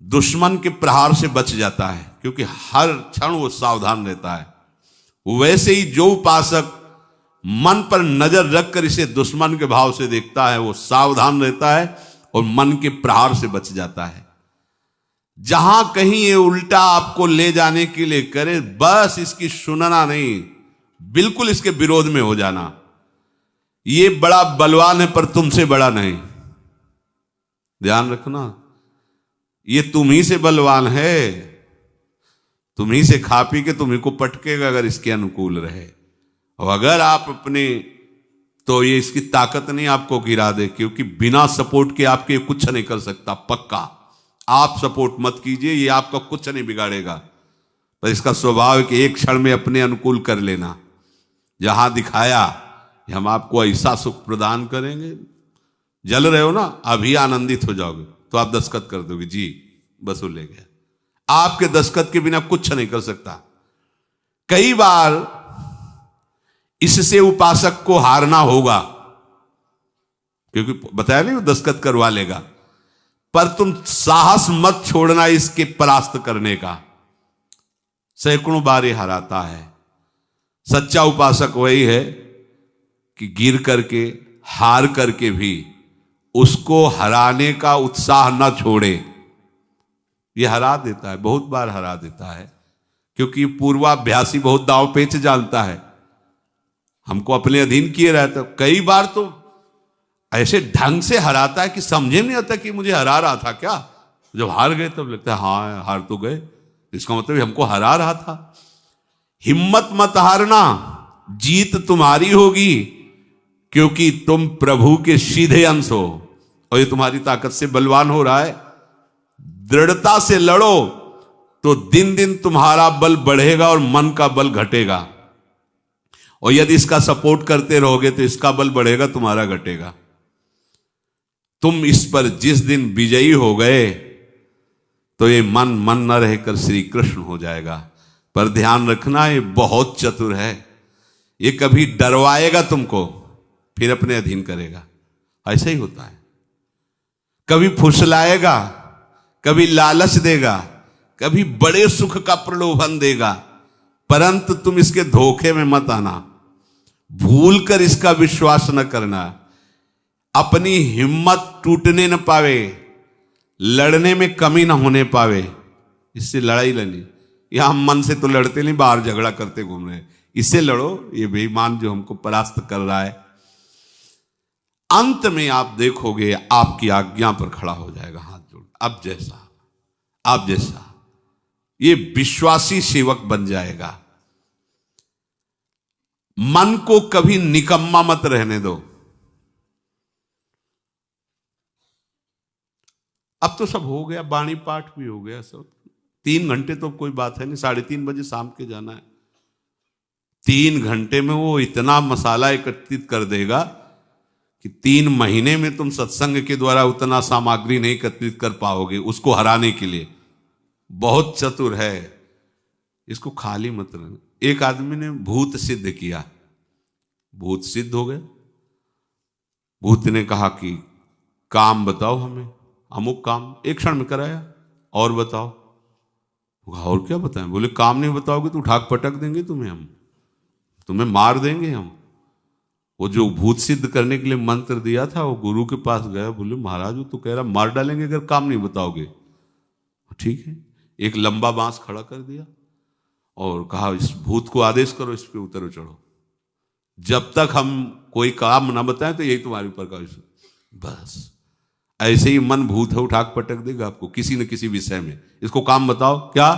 दुश्मन के प्रहार से बच जाता है, क्योंकि हर क्षण वो सावधान रहता है, वैसे ही जो उपासक मन पर नजर रखकर इसे दुश्मन के भाव से देखता है वो सावधान रहता है और मन के प्रहार से बच जाता है। जहां कहीं ये उल्टा आपको ले जाने के लिए करे, बस इसकी सुनना नहीं, बिल्कुल इसके विरोध में हो जाना। ये बड़ा बलवान है पर तुमसे बड़ा नहीं, ध्यान रखना, ये तुम ही से बलवान है, तुम ही से खा पी के तुम्ही को पटकेगा अगर इसके अनुकूल रहे। और अगर आप अपने, तो ये इसकी ताकत नहीं आपको गिरा दे, क्योंकि बिना सपोर्ट के आपके कुछ नहीं कर सकता। पक्का आप सपोर्ट मत कीजिए, ये आपका कुछ नहीं बिगाड़ेगा, पर इसका स्वभाव है कि एक क्षण में अपने अनुकूल कर लेना। जहां दिखाया कि हम आपको ऐसा सुख प्रदान करेंगे, जल रहे हो ना, अभी आनंदित हो जाओगे तो आप दस्तखत कर दोगे, जी बस वो ले गया। आपके दस्तखत के बिना कुछ नहीं कर सकता। कई बार इससे उपासक को हारना होगा, क्योंकि बताया नहीं वो दस्तखत करवा लेगा, पर तुम साहस मत छोड़ना इसके परास्त करने का। सैकड़ों बार ये हराता है। सच्चा उपासक वही है कि गिर करके, हार करके भी उसको हराने का उत्साह न छोड़े। ये हरा देता है, बहुत बार हरा देता है, क्योंकि पूर्वाभ्यासी बहुत दांव पेच जानता है, हमको अपने अधीन किए रहता। कई बार तो ऐसे ढंग से हराता है कि समझे नहीं आता कि मुझे हरा रहा था क्या। जब हार गए तब लगता है हाँ हार तो गए, इसका मतलब हमको हरा रहा था। हिम्मत मत हारना, जीत तुम्हारी होगी, क्योंकि तुम प्रभु के सीधे अंश हो और ये तुम्हारी ताकत से बलवान हो रहा है। दृढ़ता से लड़ो तो दिन दिन तुम्हारा बल बढ़ेगा और मन का बल घटेगा, और यदि इसका सपोर्ट करते रहोगे तो इसका बल बढ़ेगा, तुम्हारा घटेगा। तुम इस पर जिस दिन विजयी हो गए तो ये मन न रहकर श्री कृष्ण हो जाएगा। पर ध्यान रखना, ये बहुत चतुर है, ये कभी डरवाएगा तुमको फिर अपने अधीन करेगा, ऐसा ही होता है। कभी फुसलाएगा, कभी लालच देगा, कभी बड़े सुख का प्रलोभन देगा, परंतु तुम इसके धोखे में मत आना, भूल कर इसका विश्वास न करना। अपनी हिम्मत टूटने न पावे, लड़ने में कमी न होने पावे, इससे लड़ाई लड़नी। यहां मन से तो लड़ते नहीं, बाहर झगड़ा करते घूम रहे, इससे लड़ो, ये बेईमान जो हमको परास्त कर रहा है। अंत में आप देखोगे आपकी आज्ञा पर खड़ा हो जाएगा हाथ जोड़, अब जैसा ये विश्वासी सेवक बन जाएगा। मन को कभी निकम्मा मत रहने दो। अब तो सब हो गया, बाणी पाठ भी हो गया सब। 3 घंटे तो कोई बात है नहीं, 3:30 बजे शाम के जाना है। 3 घंटे में वो इतना मसाला एकत्रित कर देगा कि 3 महीने में तुम सत्संग के द्वारा उतना सामग्री नहीं एकत्रित कर पाओगे उसको हराने के लिए। बहुत चतुर है, इसको खाली मत रहना। एक आदमी ने भूत सिद्ध किया, भूत सिद्ध हो गया। भूत ने कहा कि काम बताओ हमें, अमुक काम, एक क्षण में कराया। और बताओ, और क्या बताएं? बोले काम नहीं बताओगे तो उठा पटक देंगे तुम्हें, हम तुम्हें मार देंगे हम। वो जो भूत सिद्ध करने के लिए मंत्र दिया था, वो गुरु के पास गया, बोले महाराज वो तो कह रहा मार डालेंगे अगर काम नहीं बताओगे। ठीक है, एक लंबा बांस खड़ा कर दिया और कहा इस भूत को आदेश करो, इस पे उतरो चढ़ो, जब तक हम कोई काम ना बताएं तो यही तुम्हारे ऊपर का। बस ऐसे ही मन भूत है, उठा पटक देगा आपको किसी न किसी विषय में। इसको काम बताओ, क्या?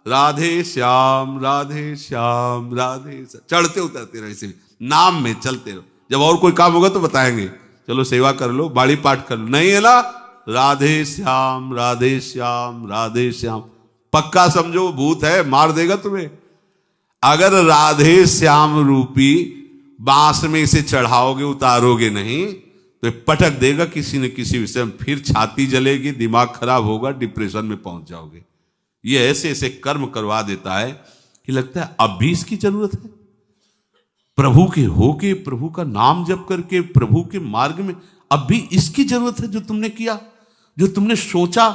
राधे श्याम राधे श्याम राधे श्याम, चढ़ते उतरते रहो, इसे नाम में चलते रहो। जब और कोई काम होगा तो बताएंगे, चलो सेवा कर लो, बाड़ी पाठ कर लो, नहीं है ना, राधे श्याम राधे श्याम राधे श्याम। पक्का समझो भूत है, मार देगा तुम्हें। अगर राधे श्याम रूपी बांस में इसे चढ़ाओगे, उतारोगे नहीं तो पटक देगा किसी न किसी विषय में, फिर छाती जलेगी, दिमाग खराब होगा, डिप्रेशन में पहुंच जाओगे। ये ऐसे ऐसे कर्म करवा देता है कि लगता है अब भी इसकी जरूरत है। प्रभु के होके, प्रभु का नाम जप करके, प्रभु के मार्ग में अब भी इसकी जरूरत है। जो तुमने किया, जो तुमने सोचा,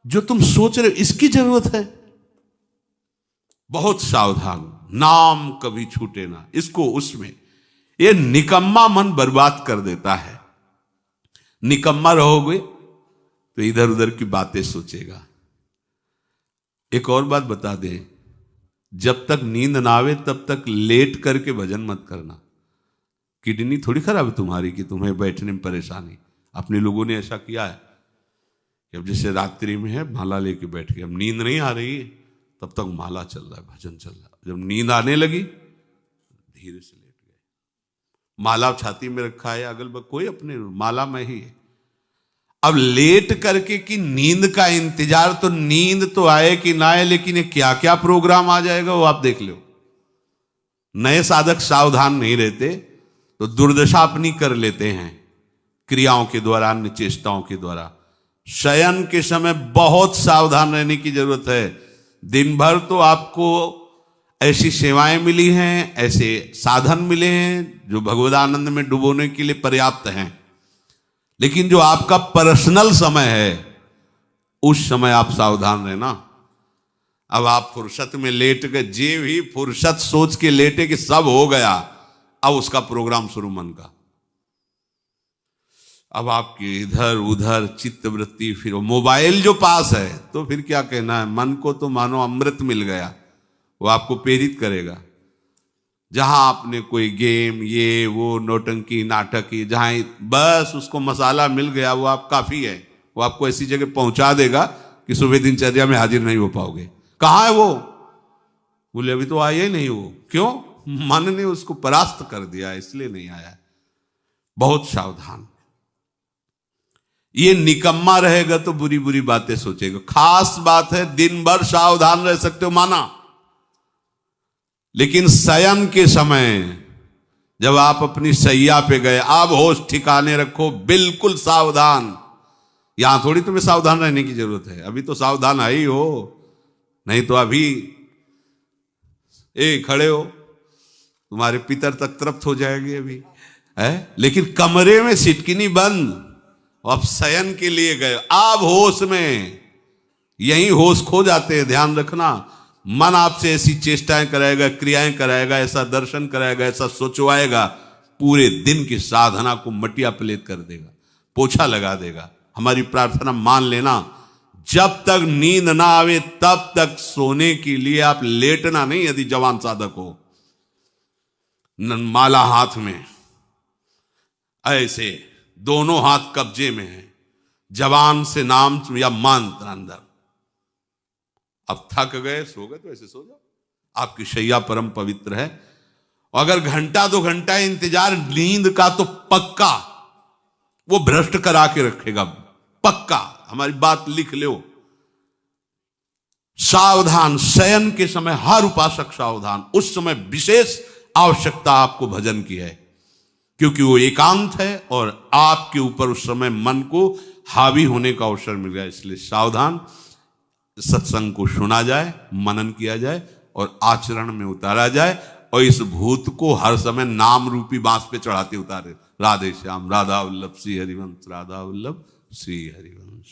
जो तुम सोच रहे हो, इसकी जरूरत है। बहुत सावधान, नाम कभी छूटे ना इसको। उसमें ये निकम्मा मन बर्बाद कर देता है। निकम्मा रहोगे तो इधर उधर की बातें सोचेगा। एक और बात बता दे, जब तक नींद ना आवे तब तक लेट करके भजन मत करना। किडनी थोड़ी खराब है तुम्हारी कि तुम्हें बैठने में परेशानी। अपने लोगों ने ऐसा किया है कि अब जैसे रात्रि में है, माला लेके बैठ गए, अब नींद नहीं आ रही है, तब तक माला चल रहा है, भजन चल रहा है। जब नींद आने लगी धीरे से लेट गए, माला छाती में रखा है, अगल बगल कोई अपने माला में ही है। अब लेट करके कि नींद का इंतजार, तो नींद तो आए कि ना आए, लेकिन ये क्या क्या प्रोग्राम आ जाएगा वो आप देख लो। नए साधक सावधान नहीं रहते तो दुर्दशा अपनी कर लेते हैं क्रियाओं के द्वारा, अन्य चेष्टाओं के द्वारा। शयन के समय बहुत सावधान रहने की जरूरत है। दिन भर तो आपको ऐसी सेवाएं मिली हैं, ऐसे साधन मिले हैं जो भगवदानंद में डुबोने के लिए पर्याप्त हैं, लेकिन जो आपका पर्सनल समय है उस समय आप सावधान रहना। अब आप फुर्सत में लेट गए, जे भी फुर्सत सोच के लेटे कि सब हो गया, अब उसका प्रोग्राम शुरू मन का। अब आपकी इधर उधर चित्त वृत्ति, फिर मोबाइल जो पास है तो फिर क्या कहना है, मन को तो मानो अमृत मिल गया, वो आपको प्रेरित करेगा। जहां आपने कोई गेम, ये वो नौटंकी नाटक, जहां बस उसको मसाला मिल गया, वो आप काफी है। वो आपको ऐसी जगह पहुंचा देगा कि सुबह दिनचर्या में हाजिर नहीं हो पाओगे। कहां है वो? बोले अभी तो आया ही नहीं वो। क्यों? मन ने उसको परास्त कर दिया, इसलिए नहीं आया। बहुत सावधान। ये निकम्मा रहेगा तो बुरी बुरी बातें सोचेगा। खास बात है, दिन भर सावधान रह सकते हो माना, लेकिन शयन के समय जब आप अपनी सैया पे गए, अब होश ठिकाने रखो, बिल्कुल सावधान। यहां थोड़ी तुम्हें सावधान रहने की जरूरत है, अभी तो सावधान है ही हो, नहीं तो अभी खड़े हो, तुम्हारे पितर तक तृप्त हो जाएंगे अभी है। लेकिन कमरे में सिटकिनी बंद, अब शयन के लिए गए, अब होश में, यही होश खो जाते हैं। ध्यान रखना, मन आपसे ऐसी चेष्टाएं कराएगा, क्रियाएं कराएगा, ऐसा दर्शन कराएगा, ऐसा सोचवाएगा, पूरे दिन की साधना को मटिया पलेट कर देगा, पोछा लगा देगा। हमारी प्रार्थना मान लेना, जब तक नींद ना आवे तब तक सोने के लिए आप लेटना नहीं। यदि जवान साधक हो, माला हाथ में, ऐसे दोनों हाथ कब्जे में है, जवान से नाम या मंत्र अंदर। अब थक गए, सो गए तो ऐसे सो जाओ, आपकी शैया परम पवित्र है। अगर घंटा 2 घंटा इंतजार नींद का, तो पक्का वो भ्रष्ट करा के रखेगा, पक्का। हमारी बात लिख लो। सावधान, शयन के समय हर उपासक सावधान। उस समय विशेष आवश्यकता आपको भजन की है, क्योंकि वो एकांत है और आपके ऊपर उस समय मन को हावी होने का अवसर मिल गया। इसलिए सावधान, सत्संग को सुना जाए, मनन किया जाए और आचरण में उतारा जाए, और इस भूत को हर समय नाम रूपी बांस पे चढ़ाते उतारे। राधे श्याम, राधा वल्लभ श्री हरिवंश, राधा वल्लभ श्री हरिवंश।